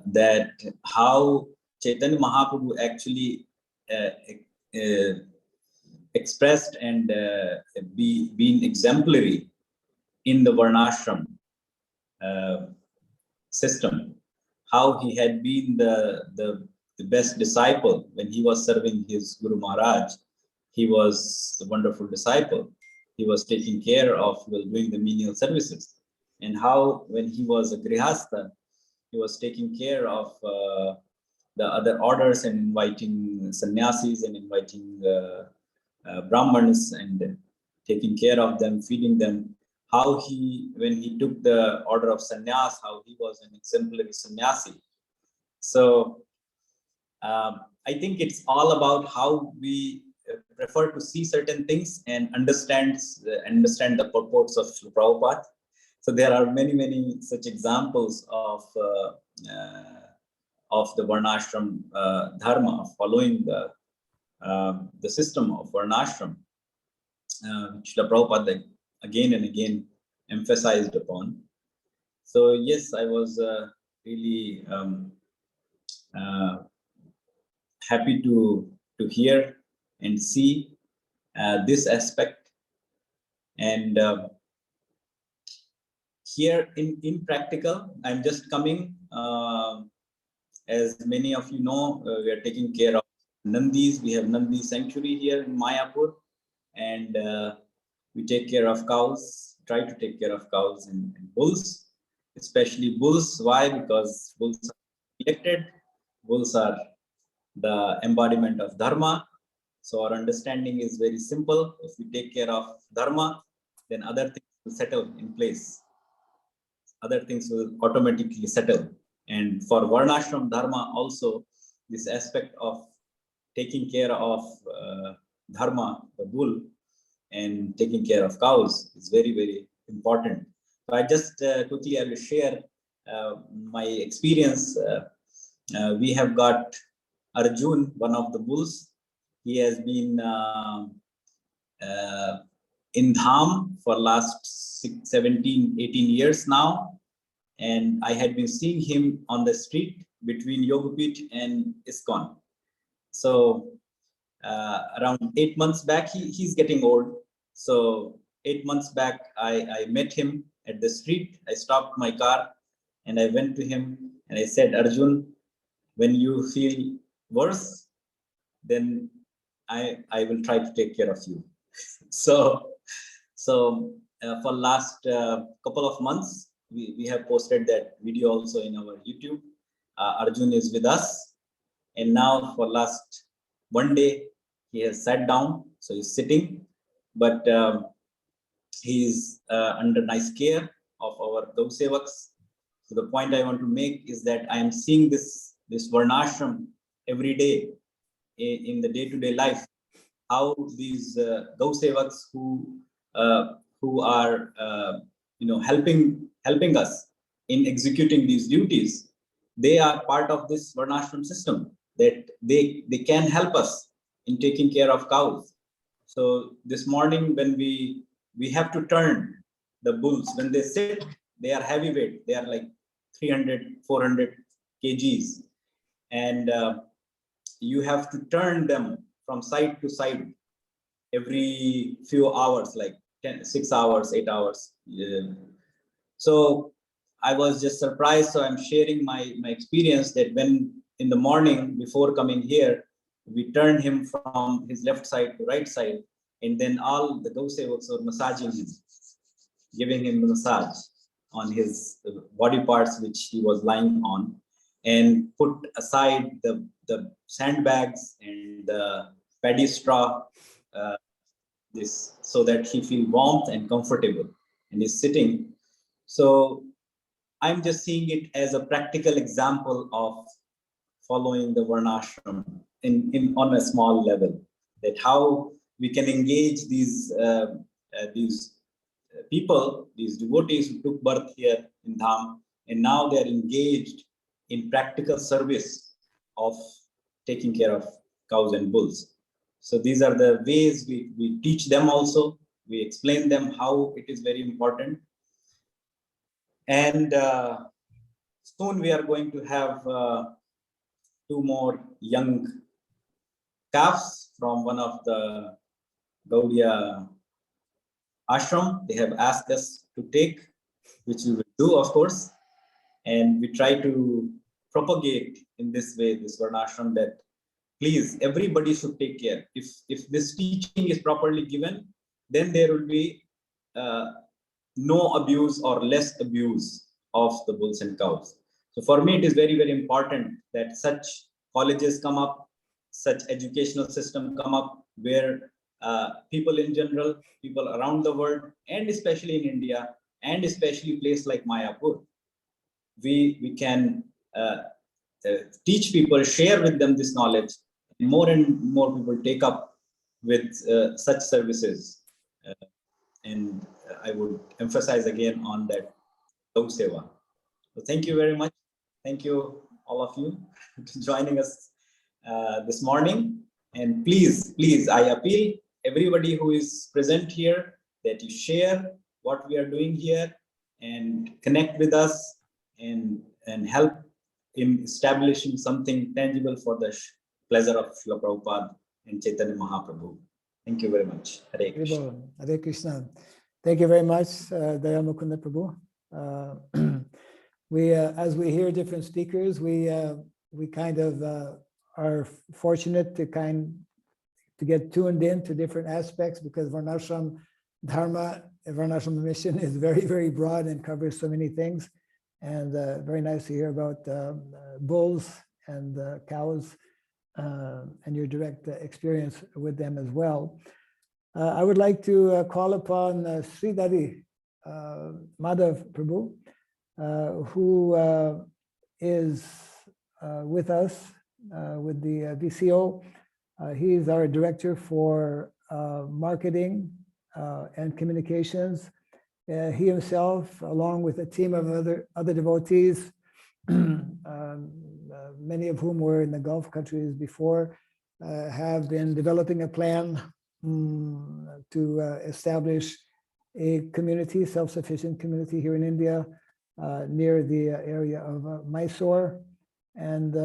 that how Chaitanya Mahaprabhu actually expressed and being exemplary in the Varnashram system, how he had been the best disciple when he was serving his Guru Maharaj. He was a wonderful disciple. He was taking care of doing the menial services. And how when he was a Grihastha, he was taking care of the other orders and inviting sannyasis and inviting Brahmans and taking care of them, feeding them. How he, when he took the order of sannyas, how he was an exemplary sannyasi. So I think it's all about how we prefer to see certain things and understand the purports of Srila Prabhupada. So there are many such examples of the Varnashram dharma, following the system of Varnashram, which Srila Prabhupada again and again emphasized upon. So yes, I was really happy to hear and see this aspect. And here in practical, I'm just coming, as many of you know, we are taking care of Nandis. We have Nandi sanctuary here in Mayapur, and we take care of cows, try to take care of cows and bulls, especially bulls. Why? Because bulls are elected, bulls are the embodiment of dharma. So our understanding is very simple. If we take care of dharma, then other things will settle in place. Other things will automatically settle. And for Varnashram dharma also, this aspect of taking care of dharma, the bull, and taking care of cows is very important. So I just quickly I will share my experience. We have got Arjun, one of the bulls. He has been in Dham for last 17, 18 years now. And I had been seeing him on the street between Yogapith and ISKCON. So around 8 months back. He's getting old. So 8 months back, I met him at the street. I stopped my car and I went to him and I said, Arjun, when you feel worse, then I will try to take care of you. So for last couple of months, we have posted that video also in our YouTube. Arjun is with us. And now for last one day, he has sat down. So he's sitting, but he's under nice care of our Gau Sevaks. So the point I want to make is that I am seeing this Varnasram every day in the day-to-day life, how these Gau Sevaks who are helping us in executing these duties, they are part of this Varnashram system, that they can help us in taking care of cows. So this morning when we have to turn the bulls, when they sit, they are heavyweight, they are like 300, 400 kgs. And you have to turn them from side to side every few hours, like 6 hours, 8 hours. Yeah. So I was just surprised. So I'm sharing my experience that when in the morning before coming here, we turned him from his left side to right side, and then all the Gau Sevaks were massaging him, giving him the massage on his body parts which he was lying on, and put aside the sandbags and the paddy straw, this so that he feel warmth and comfortable, and he's sitting. So I'm just seeing it as a practical example of following the Varnashram on a small level, that how we can engage these people, these devotees who took birth here in Dham, and now they're engaged in practical service of taking care of cows and bulls. So these are the ways we teach them also. We explain them how it is very important. And soon we are going to have 2 more young calves from one of the Gaudiya ashram. They have asked us to take, which we will do, of course. And we try to propagate in this way, this Varnashram, that please, everybody should take care. If this teaching is properly given, then there will be no abuse or less abuse of the bulls and cows. So for me, it is very, very important that such colleges come up, such educational system come up, where people in general, people around the world, and especially in India, and especially a place like Mayapur, we can teach people, share with them this knowledge. More and more people take up with such services. And I would emphasize again on that Gau Seva. So thank you very much. Thank you, all of you, for joining us this morning. And please, I appeal everybody who is present here that you share what we are doing here and connect with us and help in establishing something tangible for the pleasure of Srila Prabhupada and Chaitanya Mahaprabhu. Thank you very much. Hare Krishna. Hare Krishna. Thank you very much, Daya Mukunda Prabhu. As we hear different speakers, we kind of are fortunate to get tuned in to different aspects, because Varnashram Dharma, Varnashram mission is very, very broad and covers so many things. And very nice to hear about bulls and cows and your direct experience with them as well. I would like to call upon Sridhari Madhav Prabhu, who is with us with the VCO. He's our director for marketing and communications. He himself, along with a team of other devotees, many of whom were in the Gulf countries before, have been developing a plan to establish a community, self-sufficient community here in India, near the area of Mysore. And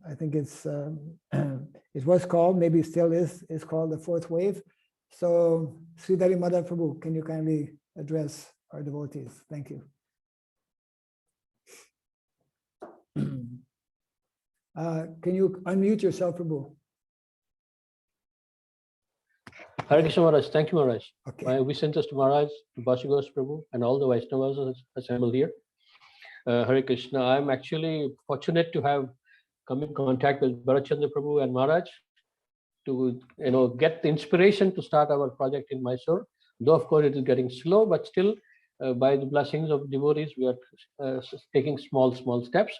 I think it's it was called, maybe still is called the fourth wave. So Sridhari Madhav Prabhu, can you kindly address our devotees? Thank you. Can you unmute yourself, Prabhu? Hare Krishna Maharaj, thank you Maharaj. Okay. My obeisances to Maharaj, to Vasugurus Prabhu, and all the Vaishnavas assembled here. Hare Krishna, I'm actually fortunate to have come in contact with Bharachandra Prabhu and Maharaj to get the inspiration to start our project in Mysore. Though of course it is getting slow, but still by the blessings of devotees, we are taking small steps.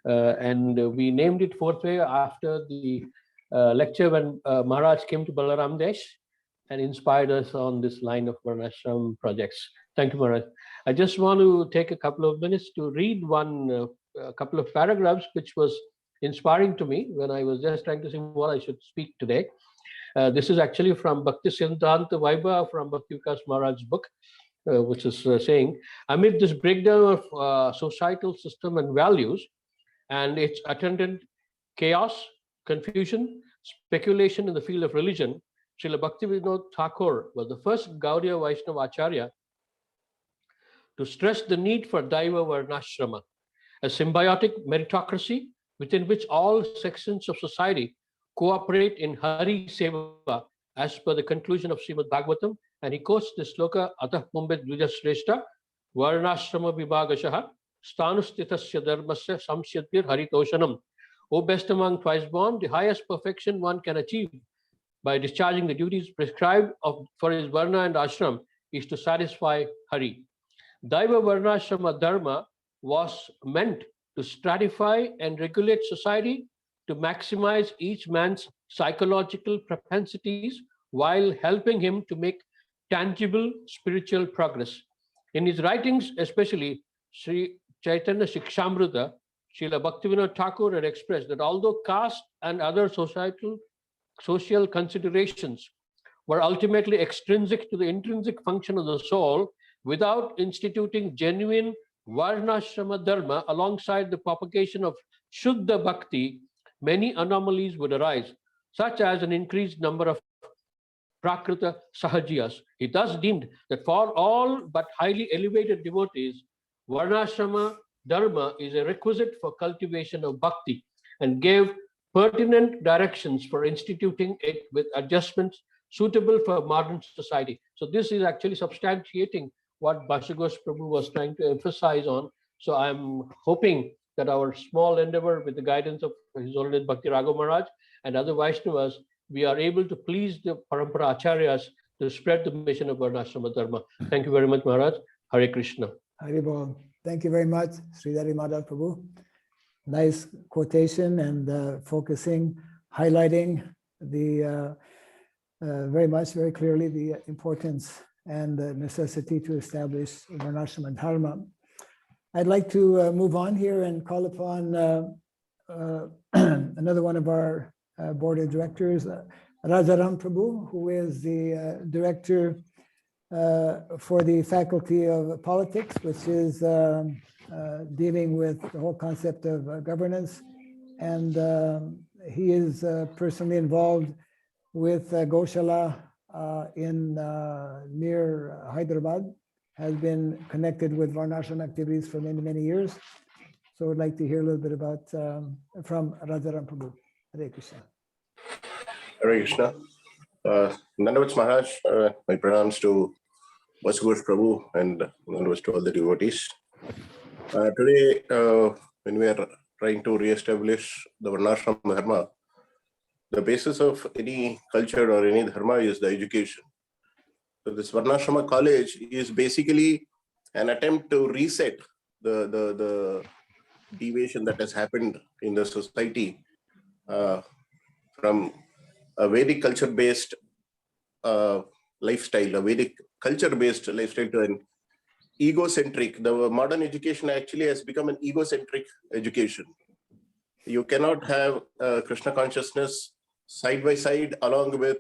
And we named it Fourth Way after the lecture when Maharaj came to Balaram Desh and inspired us on this line of Varnasram projects. Thank you, Maharaj. I just want to take a couple of minutes to read a couple of paragraphs, which was inspiring to me when I was just trying to see what I should speak today. This is actually from Bhakti Siddhanta Vaibhava from Bhakti Vikas Maharaj's book, which is saying, amid this breakdown of societal system and values and its attendant chaos, confusion, speculation in the field of religion, Srila Bhaktivinoda Thakur was the first Gaudiya Vaishnava Acharya to stress the need for Daiva Varnasrama, a symbiotic meritocracy within which all sections of society cooperate in Hari Seva as per the conclusion of Srimad Bhagavatam. And he quotes this sloka, Atah Pumbet Dvija Shrestha, Varnasrama Vibhagashaha, Stanustitasya Dharmasya Samsyatir Haritoshanam. O best among twice born, the highest perfection one can achieve by discharging the duties prescribed for his Varna and Ashram is to satisfy Hari. Daiva Varnashrama Dharma was meant to stratify and regulate society to maximize each man's psychological propensities while helping him to make tangible spiritual progress. In his writings, especially Sri Chaitanya Shikshamrita, Srila Bhaktivinoda Thakur had expressed that although caste and other social considerations were ultimately extrinsic to the intrinsic function of the soul, without instituting genuine Varnashrama Dharma alongside the propagation of Shuddha Bhakti, many anomalies would arise, such as an increased number of Prakrita Sahajiyas. He thus deemed that for all but highly elevated devotees, Varnashrama Dharma is a requisite for cultivation of Bhakti and gave pertinent directions for instituting it with adjustments suitable for modern society. So this is actually substantiating what Vasugurus Prabhu was trying to emphasize on. So I'm hoping that our small endeavor with the guidance of His Holiness Bhakti Raghav Maharaj and other Vaishnavas, we are able to please the Parampara Acharyas to spread the mission of Varnashrama Dharma. Thank you very much, Maharaj. Hare Krishna. Hari Bol. Thank you very much, Sridhari Madhav Prabhu. Nice quotation and focusing, highlighting the very clearly the importance and the necessity to establish Varnashrama Dharma. I'd like to move on here and call upon another one of our board of directors, Rajaram Prabhu, who is the director for the Faculty of Politics, which is dealing with the whole concept of governance. And he is personally involved with Goshala in near Hyderabad, has been connected with Varnashram activities for many years. So I'd like to hear a little bit about from Rajaram Prabhu. Hare Krishna. Hare Krishna. Nandavats Maharaj, my pranams to Vasugurus Prabhu and Nandavats to all the devotees. Today, when we are trying to re-establish the Varnashram Dharma, the basis of any culture or any dharma is the education. So this Varnashrama college is basically an attempt to reset the deviation that has happened in the society from a Vedic culture-based lifestyle, a Vedic culture-based lifestyle to an egocentric. The modern education actually has become an egocentric education. You cannot have Krishna consciousness side by side along with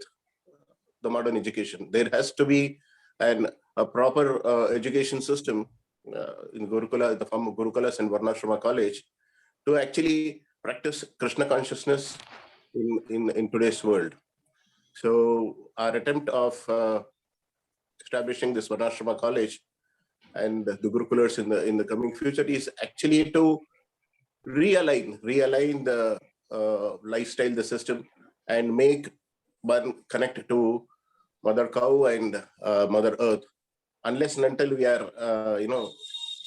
the modern education. There has to be a proper education system in Gurukula, the form of Gurukulas and Varnashrama college, to actually practice Krishna consciousness in today's world. So our attempt of establishing this Varnasrama college and the Gurukulars in the coming future is actually to realign the lifestyle, the system, and make one connect to Mother Cow and Mother Earth. Unless and until we are,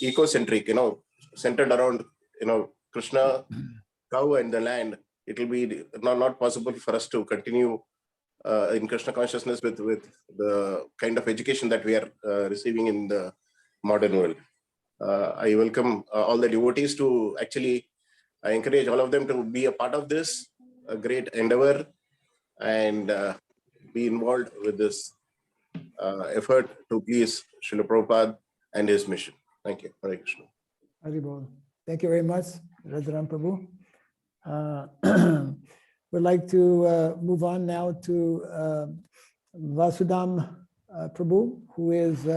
ecocentric, centered around, Krishna, cow, and the land, it will be not possible for us to continue in Krishna consciousness with the kind of education that we are receiving in the modern world. I welcome all the devotees to actually, I encourage all of them to be a part of this great endeavor and be involved with this effort to please Srila Prabhupada and his mission. Thank you. Hare Krishna. Haribol. Thank you very much, Rajaram Prabhu. We'd like to move on now to Vasudam Prabhu, who is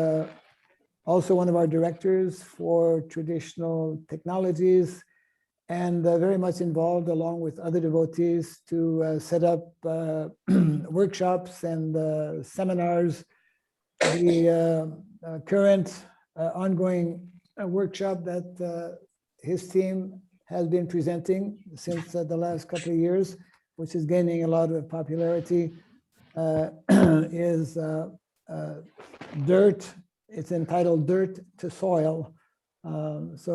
also one of our directors for traditional technologies and very much involved along with other devotees to set up workshops and seminars. The current ongoing workshop that his team has been presenting since the last couple of years, which is gaining a lot of popularity, is dirt. It's entitled Dirt to Soil. So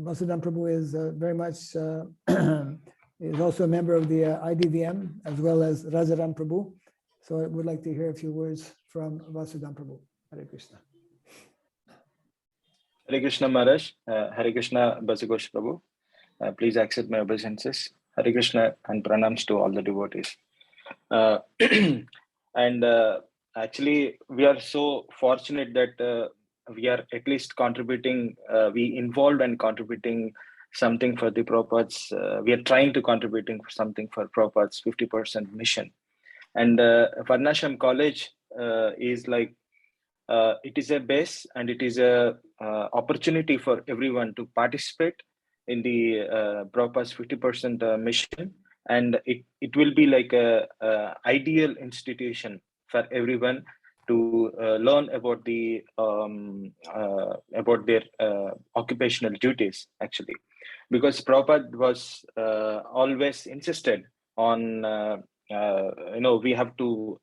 Vasudam Prabhu is very much, is also a member of the IDVM as well as Rajaram Prabhu. So I would like to hear a few words from Vasudam Prabhu. Hare Krishna. Hare Krishna Maharaj, Hare Krishna Vasugurus Prabhu. Please accept my obeisances. Hare Krishna and pranams to all the devotees. Actually, we are so fortunate that we are at least contributing, we involved and contributing something for the Prabhupada's, we are trying to contributing something for Prabhupada's 50% mission. And Varnasram College is like, it is a base and it is a opportunity for everyone to participate in the Prabhupada's 50% mission. And it will be like a ideal institution for everyone to learn about the about their occupational duties, actually, because Prabhupada was always insisted on we have to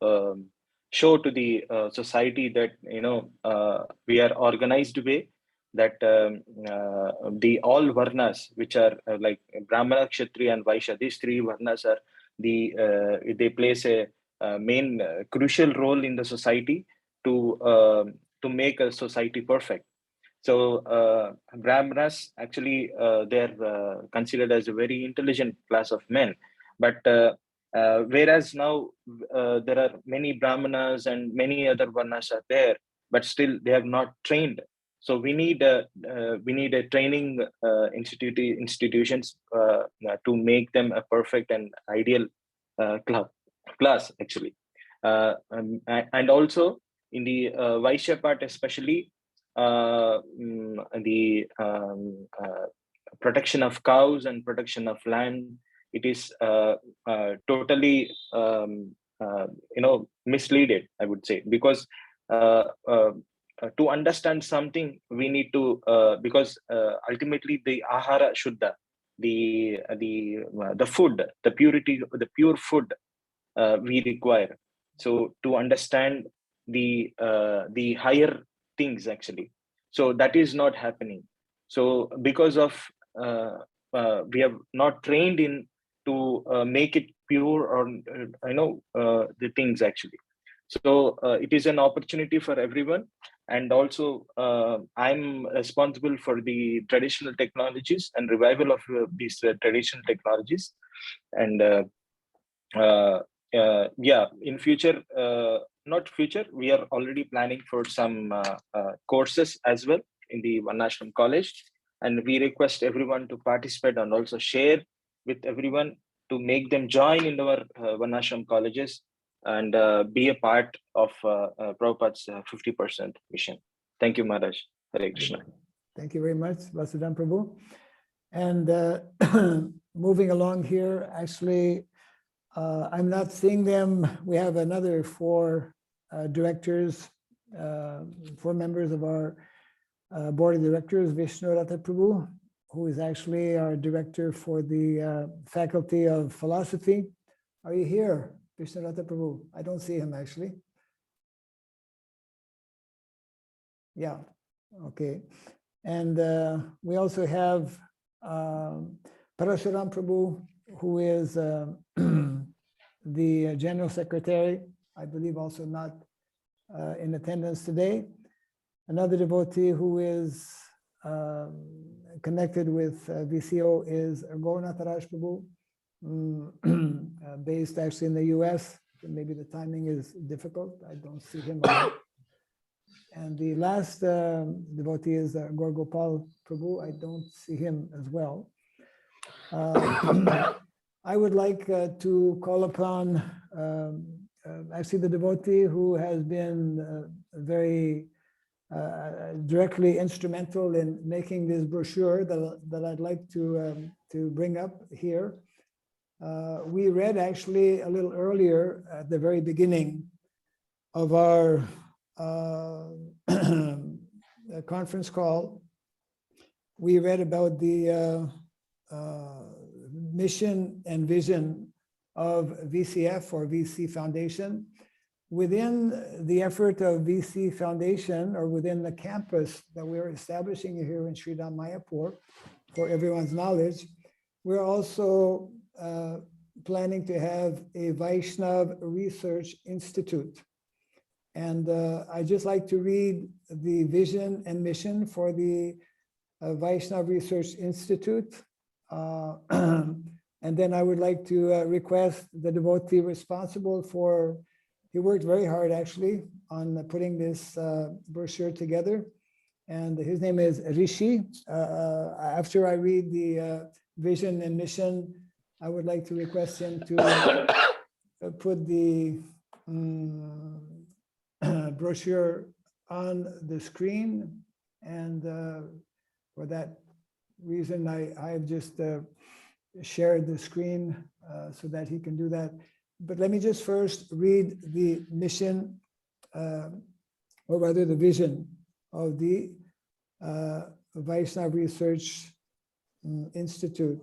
show to the society that we are organized way, that the all varnas, which are like Brahmana, Kshatriya, and Vaishya, these three varnas are they plays a main crucial role in the society to make a society perfect. So Brahmanas actually they're considered as a very intelligent class of men, but whereas now there are many Brahmanas and many other varnas are there, but still they have not trained. So we need a training institutions to make them a perfect and ideal class, actually. And also in the Vaishya part, especially the protection of cows and protection of land, it is totally misleaded, I would say, because to understand something we need to because ultimately the ahara shuddha, the food, the purity, the pure food we require. So to understand the higher things, actually, so that is not happening. So because of we have not trained in to make it pure, or the things, actually. So it is an opportunity for everyone. And also I'm responsible for the traditional technologies and revival of these traditional technologies. And in future, not future, we are already planning for some courses as well in the Varnasram College. And we request everyone to participate and also share with everyone to make them join in our Varnasram colleges and be a part of Prabhupada's 50% mission. Thank you, Maharaj. Hare Krishna. Thank you very much, Vasudam Prabhu. And moving along here, actually, I'm not seeing them. We have another four directors, four members of our board of directors, Vasugurus Prabhu, who is actually our director for the Faculty of Philosophy. Are you here, Vasugurus Prabhu? I don't see him actually. Yeah, okay. And we also have Varnasram Prabhu, who is the General Secretary, I believe also not in attendance today. Another devotee who is connected with VCO is Gornataraj Prabhu, based actually in the US. Maybe the timing is difficult. I don't see him. And the last devotee is Gorgopal Prabhu. I don't see him as well. I would like to call upon actually the devotee who has been very directly instrumental in making this brochure that I'd like to bring up here. We read actually a little earlier at the very beginning of our conference call. We read about the mission and vision of VCF or VC Foundation. Within the effort of VC Foundation, or within the campus that we're establishing here in Sridham Mayapur, for everyone's knowledge, we're also planning to have a Vaishnav Research Institute. And I'd just like to read the vision and mission for the Vaishnav Research Institute. And then I would like to request the devotee responsible for, he worked very hard actually on putting this brochure together. And his name is Rishi. After I read the vision and mission, I would like to request him to put the brochure on the screen. And for that reason, I've just shared the screen so that he can do that. But let me just first read the mission, or rather the vision of the Vaishnav Research Institute.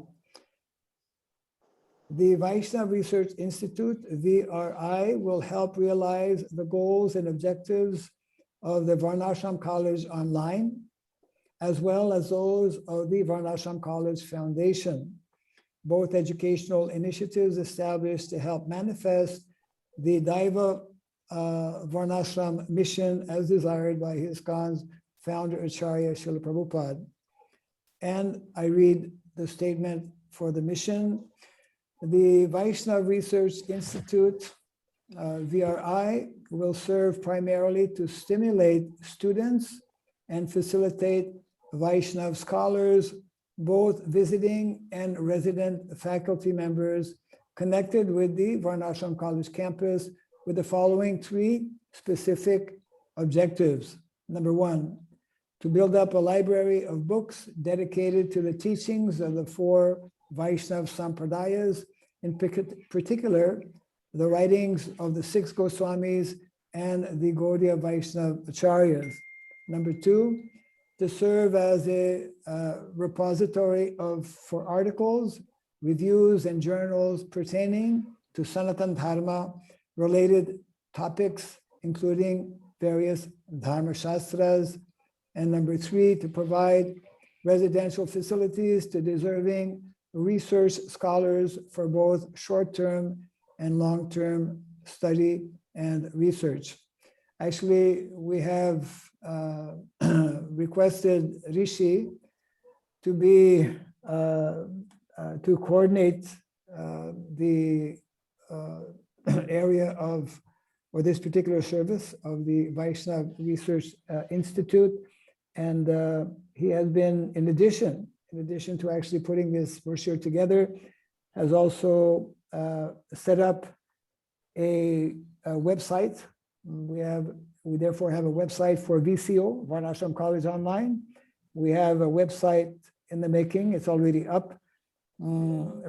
The Vaishnav Research Institute, VRI, will help realize the goals and objectives of the Varnasram College Online, as well as those of the Varnasram College Foundation, both educational initiatives established to help manifest the Daiva Varnasram mission as desired by his ISKCON's founder Acharya Srila Prabhupada. And I read the statement for the mission. The Vaishnav Research Institute, VRI, will serve primarily to stimulate students and facilitate Vaishnav scholars, both visiting and resident faculty members connected with the Varnasram College campus with the following three specific objectives. Number one, to build up a library of books dedicated to the teachings of the four Vaishnav Sampradayas, in particular, the writings of the six Goswamis and the Gaudiya Vaishnav Acharyas. Number two, to serve as a repository for articles, reviews, and journals pertaining to Sanatan Dharma related topics, including various Dharma Shastras. And number three, to provide residential facilities to deserving research scholars for both short-term and long-term study and research. Actually, we have requested Rishi to be to coordinate the area of, or this particular service of the Vaishnav Research Institute. And he has been, in addition to actually putting this brochure together, has also set up a website. We therefore have a website for VCO, Varnasram College Online. We have a website in the making. It's already up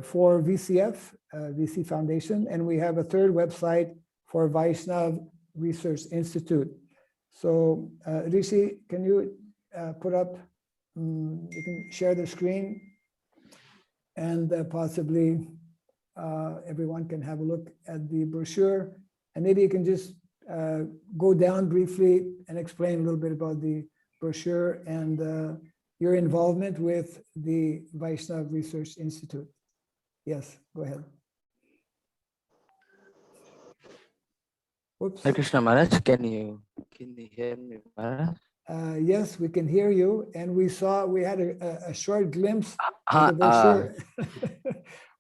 for VCF, VC Foundation, and we have a third website for Vaishnav Research Institute. So Rishi, can you put up, you can share the screen, and possibly everyone can have a look at the brochure, and maybe you can just go down briefly and explain a little bit about the brochure and your involvement with the Vaishnav Research Institute. Yes, go ahead. Whoops. Hare Krishna Maharaj, can you hear me, Maharaj? Yes, we can hear you, and we had a short glimpse of Uh, the brochure.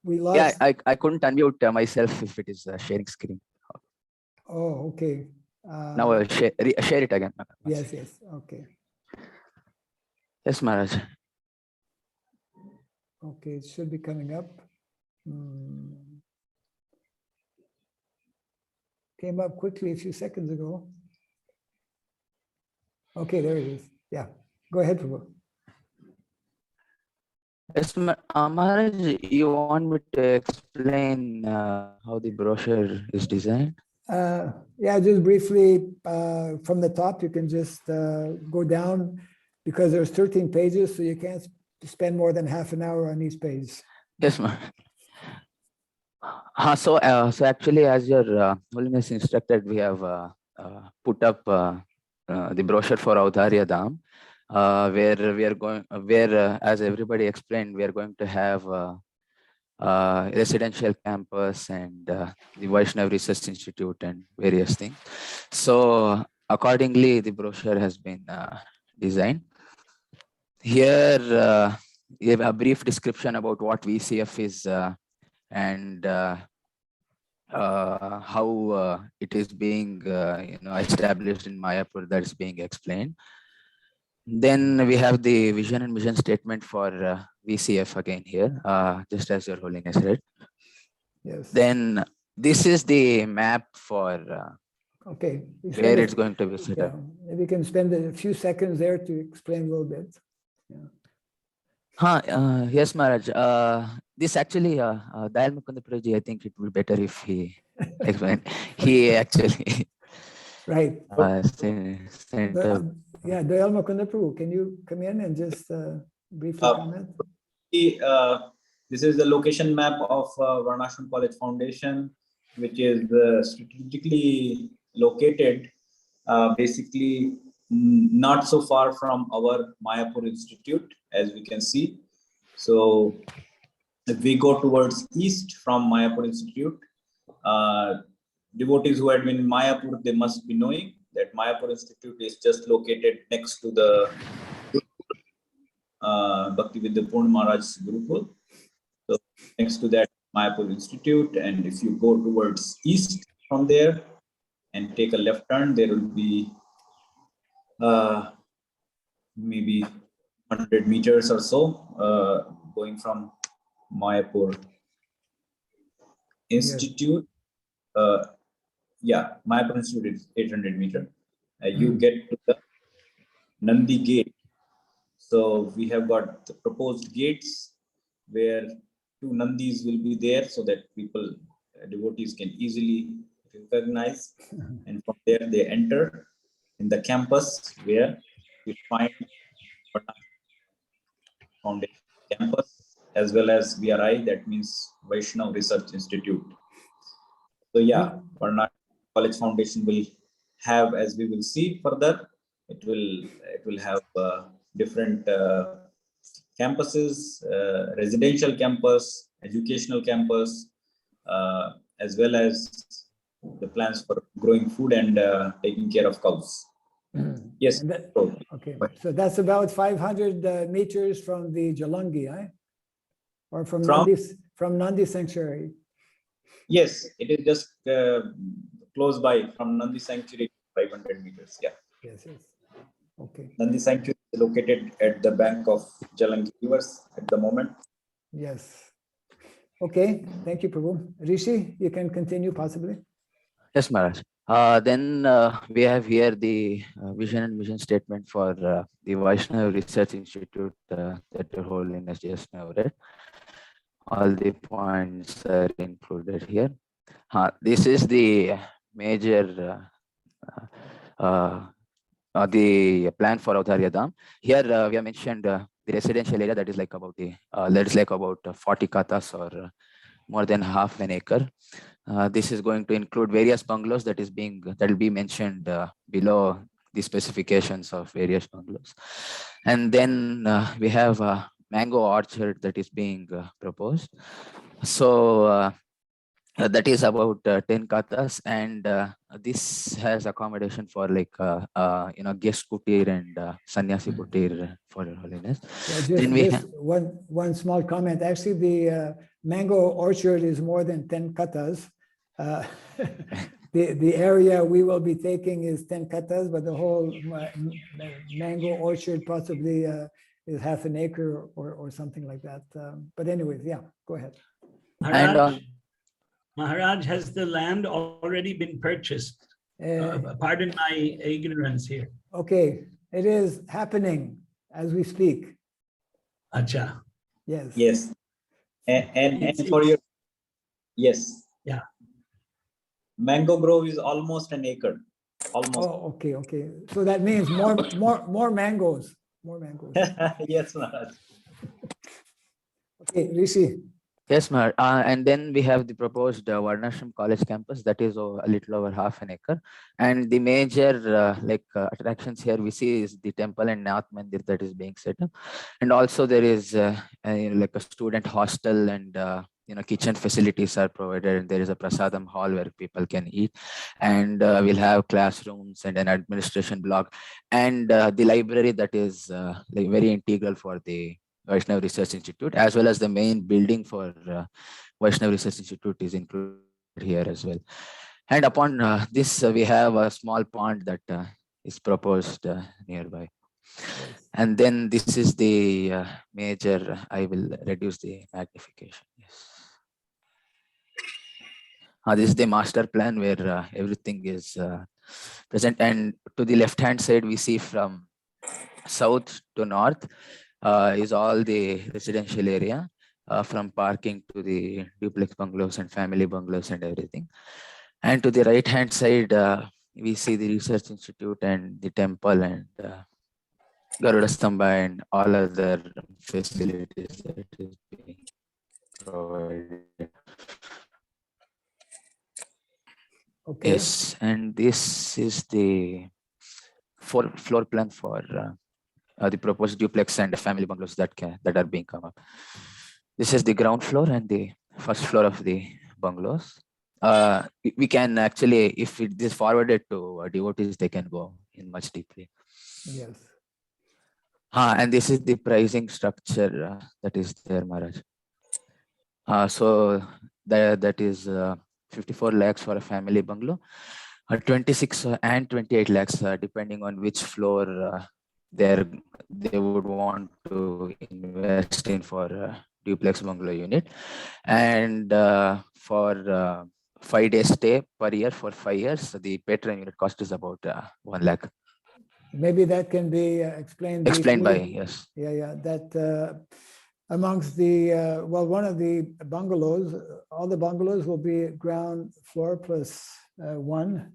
We lost. yeah, I couldn't unmute myself if it is sharing screen. Oh, okay. Now I'll share it again. Yes, yes, okay. Yes, Maharaj. Okay, it should be coming up. Came up quickly a few seconds ago. Okay, there it is. Yeah, go ahead, Prabhu. Yes, Maharaj, you want me to explain how the brochure is designed? Yeah, just briefly from the top, you can just go down because there's 13 pages, so you can't spend more than half an hour on each page. Yes, ma'am. So actually, as your Holiness instructed, we have put up the brochure for Audharya Dham, where we are going, as everybody explained, we are going to have residential campus and the Vaishnav Research Institute and various things. So accordingly, the brochure has been designed. Here, we have a brief description about what VCF is and how it is being established in Mayapur, that is being explained. Then we have the vision and mission statement for VCF again here, just as Your Holiness read. Yes. Then this is the map for Okay. where it's going to be set up. Maybe you can spend a few seconds there to explain a little bit. Yes, Maharaj. This actually, Dayal Mukunda Prabhuji, I think it would be better if he explained. He actually Right. sent up. Yeah, Dayal Mukunda Prabhu, can you come in and just briefly comment? This is the location map of Varnasram College Foundation, which is strategically located basically not so far from our Mayapur Institute, as we can see. So if we go towards east from Mayapur Institute, devotees who had been in Mayapur, they must be knowing that Mayapur Institute is just located next to the Bhaktivedanta Purna Maharaj's Gurukul. So next to that Mayapur Institute, and if you go towards east from there and take a left turn, there will be maybe 100 meters or so going from Mayapur Institute. Mayapur Institute is 800 meters. You get to the Nandi gate. So we have got the proposed gates where 2 Nandis will be there so that people, devotees can easily recognize. And from there they enter in the campus where we find Foundation campus as well as VRI, that means Vaishnav Research Institute. So yeah, Varnasram College Foundation will have, as we will see further, it will have different campuses, residential campus, educational campus, as well as the plans for growing food and taking care of cows. Yes. Okay, so that's about 500 meters from the Jalangi, eh? Or from Nandi Sanctuary. Yes, it is just close by from Nandi Sanctuary, 500 meters. Yeah. Yes, yes. Okay. Nandi Sanctuary is located at the bank of Jalangi rivers at the moment. Yes. Okay, thank you, Prabhu. Rishi, you can continue possibly. Yes, Maharaj. Then we have here the vision and mission statement for the Vaishnava Research Institute that Your Holiness just now read. All the points are included here. This is the major the plan for Audharya Dham. Here we have mentioned the residential area that is like about 40 kathas or more than half an acre. This is going to include various bungalows that will be mentioned below the specifications of various bungalows. And then we have a mango orchard that is being proposed. So that is about 10 kathas, and this has accommodation for like guest kutir and sannyasi kutir for Your Holiness. Yeah, Then we just one small comment. Actually, the mango orchard is more than 10 kathas. The area we will be taking is 10 kathas, but the whole mango orchard possibly is half an acre or something like that. But anyways, yeah, go ahead. Maharaj, has the land already been purchased? Pardon my ignorance here. Okay, it is happening as we speak. Acha. Yes. Yes. And for your, yes. Yeah. Mango Grove is almost an acre. Almost. Oh, okay. So that means more mangoes. More mangoes. Yes, Maharaj. Okay, Rishi. Yes, Maharaj. And then we have the proposed Varnasram College campus that is a little over half an acre. And the major attractions here we see is the temple and Nath Mandir that is being set up. And also there is like a student hostel and kitchen facilities are provided, and there is a prasadam hall where people can eat, and we'll have classrooms and an administration block, and the library that is like very integral for the Vaishnava Research Institute, as well as the main building for Vaishnava Research Institute is included here as well. And upon this, we have a small pond that is proposed nearby. And then this is the major, I will reduce the magnification. Yes. This is the master plan where everything is present. And to the left-hand side, we see from south to north is all the residential area, from parking to the duplex bungalows and family bungalows and everything. And to the right-hand side, we see the Research Institute and the temple and Garuda Stamba and all other facilities that is being provided. Okay. Yes, and this is the floor plan for the proposed duplex and family bungalows that are being come up. This is the ground floor and the first floor of the bungalows. We can actually, if it is forwarded to devotees, they can go in much deeply. Yes. And this is the pricing structure that is there, Maharaj. So that is 54 lakhs for a family bungalow, 26 and 28 lakhs depending on which floor they would want to invest in for duplex bungalow unit. And for 5 days stay per year for 5 years, the patron unit cost is about 1 lakh. Maybe that can be explained Explained by, briefly. yes. Yeah, that amongst the, one of the bungalows, all the bungalows will be ground floor plus one.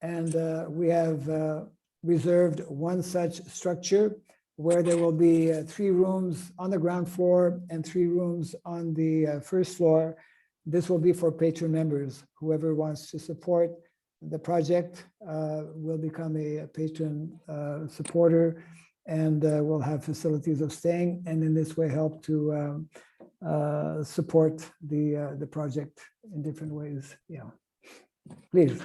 And we have reserved one such structure where there will be 3 rooms on the ground floor and 3 rooms on the first floor. This will be for patron members. Whoever wants to support the project will become a patron supporter, and will have facilities of staying, and in this way help to support the project in different ways. Yeah, please.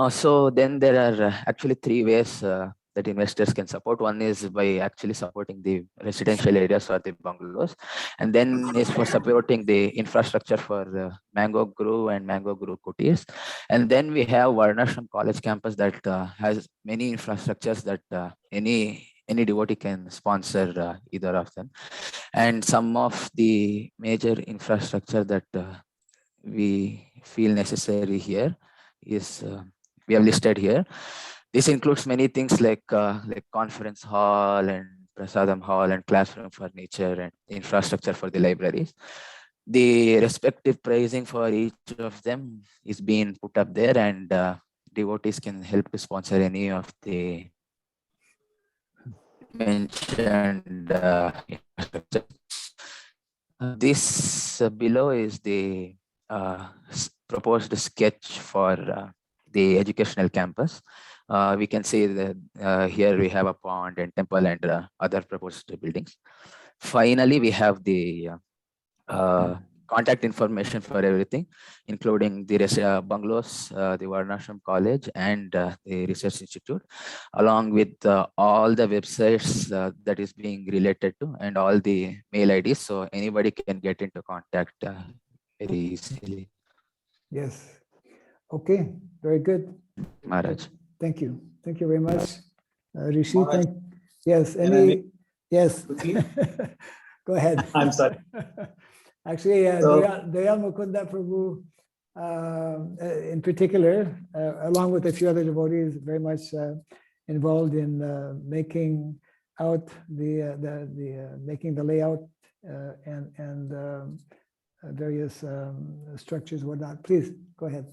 So then there are actually 3 ways that investors can support. One is by actually supporting the residential areas or the bungalows, and then is for supporting the infrastructure for the Mango Grove and Mango Grove Kutirs. And then we have Varnasram College campus that has many infrastructures that any devotee can sponsor either of them. And some of the major infrastructure that we feel necessary here is we have listed here. This includes many things like conference hall and prasadam hall and classroom furniture and infrastructure for the libraries. The respective pricing for each of them is being put up there, and devotees can help to sponsor any of the mentioned infrastructure. This below is the proposed sketch for the educational campus. We can see that here we have a pond and temple and other proposed buildings. Finally, we have the contact information for everything, including the bungalows, the Varnasram College, and the Research Institute, along with all the websites that is being related to, and all the mail IDs, so anybody can get into contact very easily. Yes. Okay, very good. Maharaj. Thank you. Thank you very much. Rishi, Maharaj, yes, can I make yes. quickly? Go ahead. I'm sorry. Actually, So- Dayal Mukunda Prabhu, in particular, along with a few other devotees, very much involved in making out making the layout and various structures, whatnot. Please go ahead.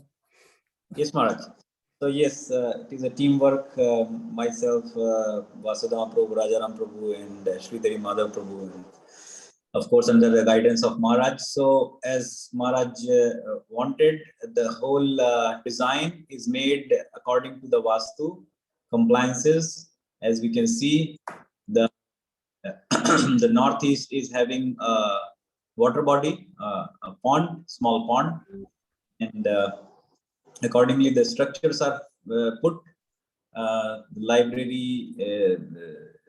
Yes, Maharaj. So yes, it is a teamwork. Myself, Vasudama Prabhu, Rajaram Prabhu, and Sridhari Madhav Prabhu, and of course under the guidance of Maharaj. So as Maharaj wanted, the whole design is made according to the Vastu compliances. As we can see, the the northeast is having a water body, a pond, small pond, and accordingly the structures are put. The library,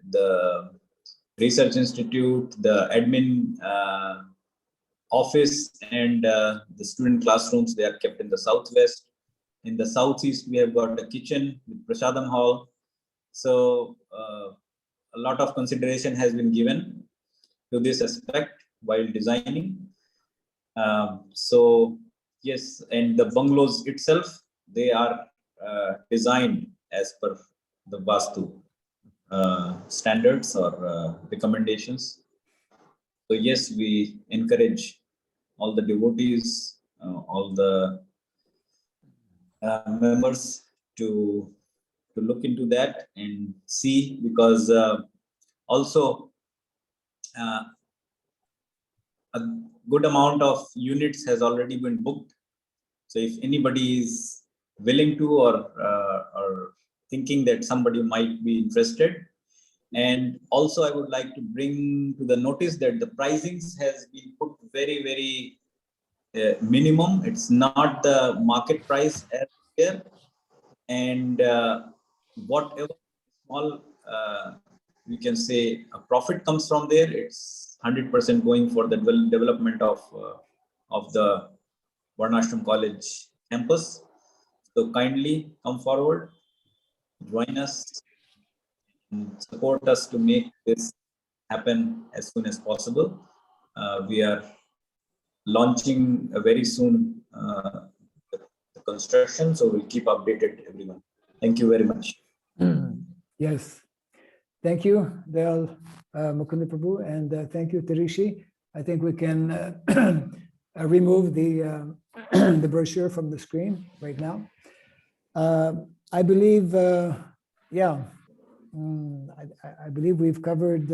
the Research Institute, the admin office, and the student classrooms, they are kept in the southwest. In the southeast, we have got a kitchen with prasadam hall. So a lot of consideration has been given to this aspect while designing. So yes, and the bungalows itself, they are designed as per the Vastu standards or recommendations. So yes, we encourage all the devotees, all the members to look into that and see, because also a good amount of units has already been booked. So if anybody is willing to or thinking that somebody might be interested. And also I would like to bring to the notice that the pricings has been put very, very minimum. It's not the market price as here. And whatever small, we can say a profit comes from there, it's 100% going for the development of the Varnasram College campus. So kindly come forward, join us, and support us to make this happen as soon as possible. We are launching very soon the construction, so we'll keep updated everyone. Thank you very much. Yes. Thank you, Dayal Mukunda Prabhu, and thank you, Rishi. I think we can remove the the brochure from the screen right now. I believe, yeah, I believe we've covered,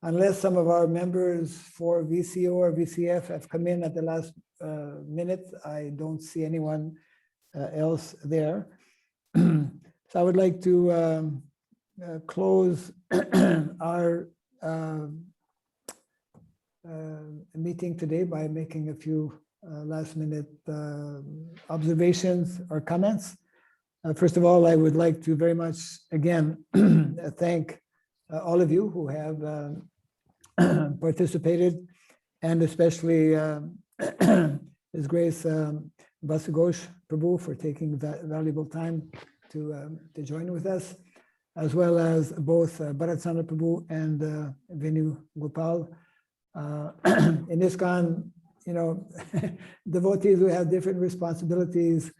unless some of our members for VCO or VCF have come in at the last minute, I don't see anyone else there. So I would like to close our meeting today by making a few last minute observations or comments. First of all, I would like to very much again thank all of you who have participated, and especially His Grace Vasugurus Prabhu for taking that valuable time to join with us, as well as both Bharatsana Prabhu and Venu Gopal. In ISKCON, you know, devotees who have different responsibilities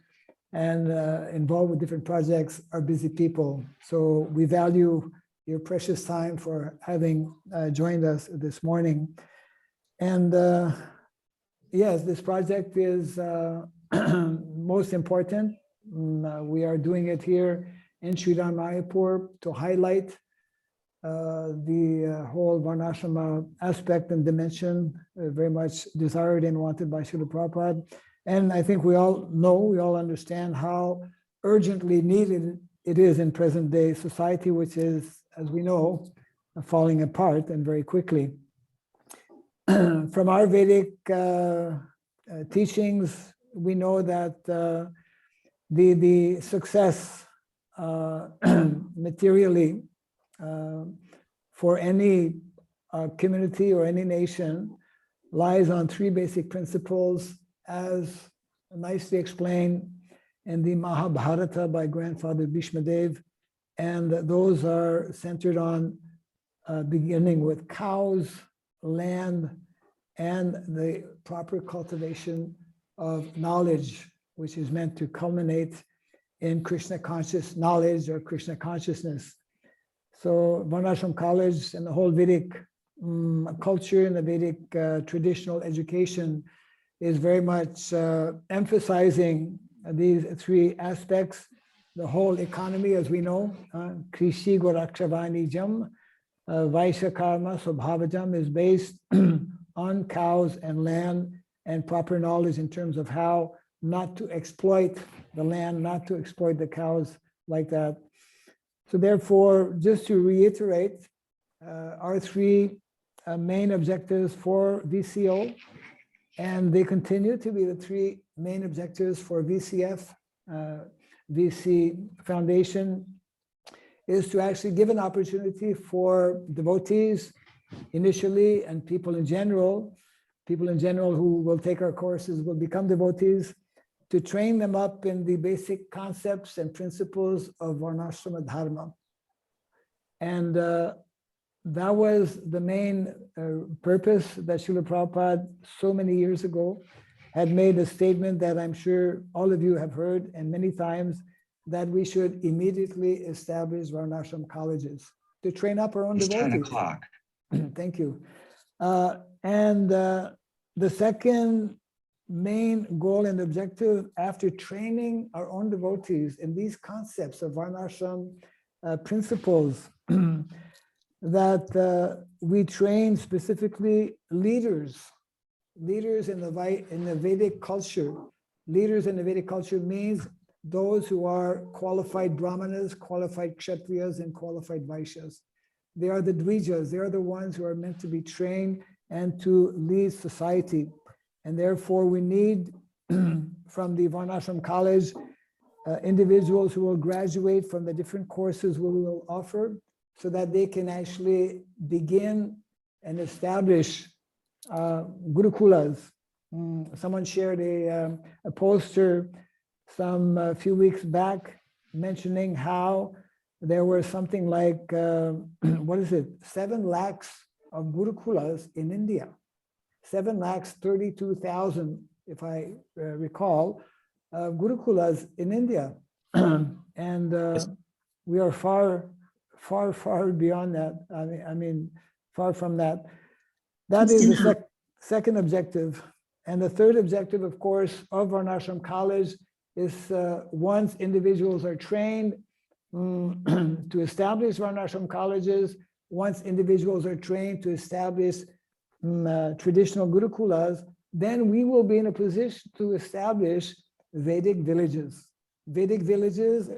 and involved with different projects are busy people. So we value your precious time for having joined us this morning. And yes, this project is most important. We are doing it here in Sridhar Mayapur to highlight the whole Varnasrama aspect and dimension, very much desired and wanted by Srila Prabhupada. And I think we all know, we all understand how urgently needed it is in present day society, which is, as we know, falling apart and very quickly. From our Vedic teachings, we know that the success materially for any community or any nation lies on three basic principles, as nicely explained in the Mahabharata by grandfather Bhishma Dev. And those are centered on beginning with cows, land, and the proper cultivation of knowledge, which is meant to culminate in Krishna conscious knowledge or Krishna consciousness. So Varnasram College and the whole Vedic culture and the Vedic traditional education is very much emphasizing these three aspects. The whole economy, as we know, Krishi Gorakshavani Jam, Vaishya Karma Swabhavajam, is based on cows and land and proper knowledge in terms of how not to exploit the land, not to exploit the cows like that. So therefore, just to reiterate, our three main objectives for VCO, and they continue to be the three main objectives for VCF, VC Foundation, is to actually give an opportunity for devotees initially and people in general who will take our courses will become devotees, to train them up in the basic concepts and principles of Varnasrama Dharma. And that was the main purpose that Srila Prabhupada so many years ago had made a statement that I'm sure all of you have heard and many times, that we should immediately establish Varnashram colleges to train up our own It's devotees. 10 o'clock. Thank you. And the second main goal and objective, after training our own devotees in these concepts of Varnashram principles, that we train specifically leaders in the Vedic culture. Leaders in the Vedic culture means those who are qualified Brahmanas, qualified Kshatriyas, and qualified Vaishyas. They are the Dvijas. They are the ones who are meant to be trained and to lead society. And therefore, we need from the Varnashram College individuals who will graduate from the different courses we will offer, so that they can actually begin and establish Gurukulas. Someone shared a poster some few weeks back mentioning how there were something like, 7 lakhs of Gurukulas in India. 7,32,000, if I recall, Gurukulas in India. And we are far beyond that. I mean, far from that. That is the second objective. And the third objective, of course, of Varnashram College is once individuals are trained to establish Varnashram colleges, once individuals are trained to establish traditional Gurukulas, then we will be in a position to establish Vedic villages. Vedic villages,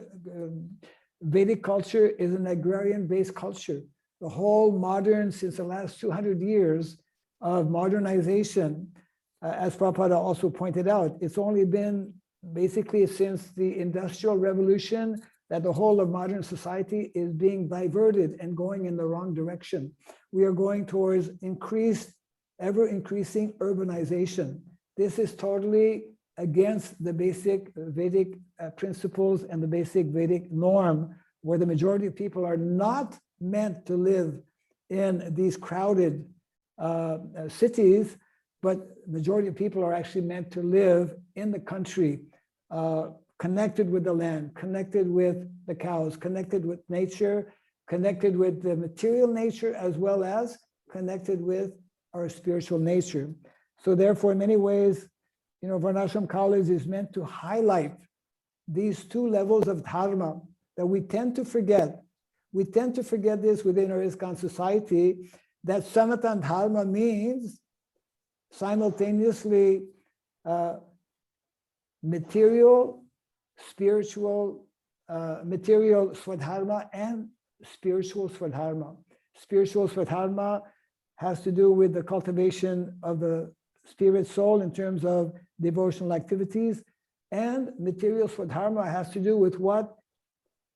Vedic culture is an agrarian-based culture. The whole modern, since the last 200 years of modernization, as Prabhupada also pointed out, it's only been basically since the Industrial Revolution that the whole of modern society is being diverted and going in the wrong direction. We are going towards ever-increasing urbanization. This is totally against the basic Vedic principles and the basic Vedic norm, where the majority of people are not meant to live in these crowded cities, but majority of people are actually meant to live in the country, connected with the land, connected with the cows, connected with nature, connected with the material nature, as well as connected with our spiritual nature. So therefore, in many ways, Varnasram College is meant to highlight these two levels of dharma that we tend to forget. We tend to forget this within our ISKCON society, that Sanatana Dharma means simultaneously material, spiritual, material Swadharma and spiritual Swadharma. Spiritual Swadharma has to do with the cultivation of the spirit soul in terms of devotional activities, and material Swadharma has to do with what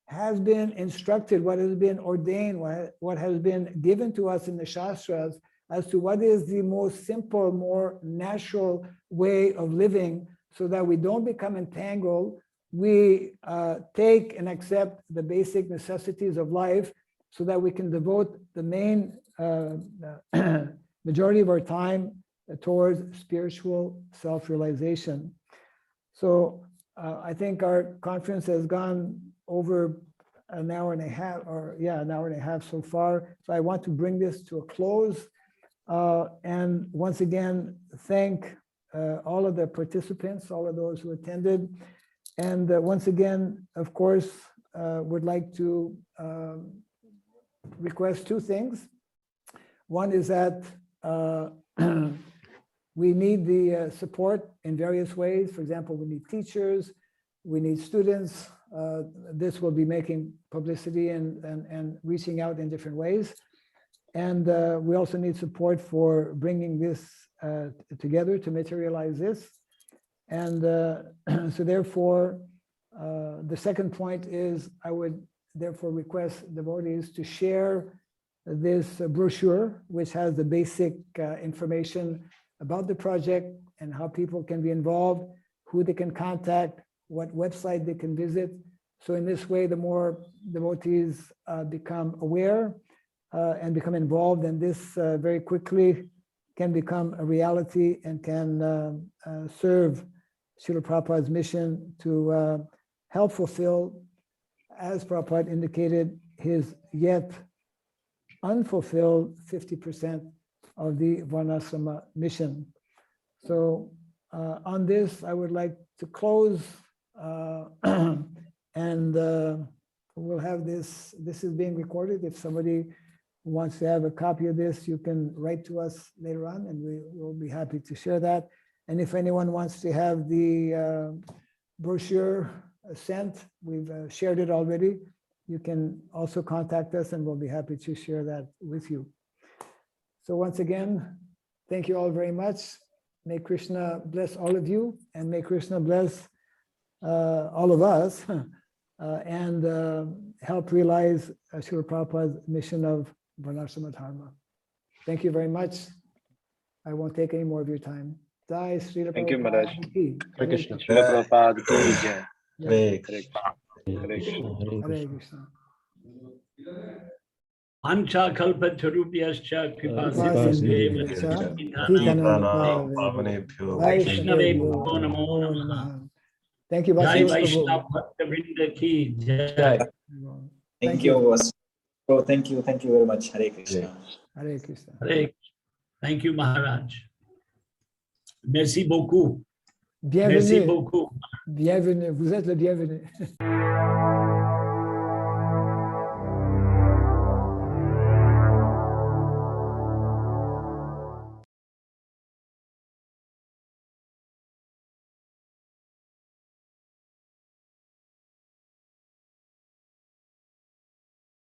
has been instructed, what has been ordained, what has been given to us in the Shastras as to what is the most simple, more natural way of living, so that we don't become entangled. We take and accept the basic necessities of life so that we can devote the main majority of our time towards spiritual self-realization. So I think our conference has gone over an hour and a half, an hour and a half so far. So I want to bring this to a close. And once again, thank all of the participants, all of those who attended. And once again, of course, would like to request two things. One is that we need the support in various ways. For example, we need teachers, we need students. This will be making publicity and reaching out in different ways. And we also need support for bringing this together to materialize this. And so therefore, the second point is I would therefore request devotees to share this brochure, which has the basic information about the project and how people can be involved, who they can contact, what website they can visit. So in this way, the more devotees become aware and become involved, and this very quickly can become a reality and can serve Srila Prabhupada's mission to help fulfill, as Prabhupada indicated, his yet unfulfilled 50% of the Varnasrama mission. So on this, I would like to close and we'll have this is being recorded. If somebody wants to have a copy of this, you can write to us later on and we will be happy to share that. And if anyone wants to have the brochure sent, we've shared it already. You can also contact us and we'll be happy to share that with you. So once again, thank you all very much. May Krishna bless all of you and may Krishna bless all of us and help realize Srila Prabhupada's mission of Varnasrama Dharma. Thank you very much. I won't take any more of your time. Jai Srila Thank you, Prabhupada Maharaj. ki. Hare Krishna. Srila Prabhupada ki jai. Hare Hare Krishna. Hare Krishna. Ancha kalpa tarubhyascha kripa Krishna. sindhubhyeva Vaishnave bhavo namo namaha. Thank you, Jai Vasugurus Vaishnava Prabhu. Bhakta Vrinda ki jai. Jai. Thank you. Bro, thank you very much. Hare Krishna. Hare Krishna. Hare. Thank you, Maharaj. Merci beaucoup. Merci Bienvenue. beaucoup. Bienvenue. Vous êtes le bienvenu.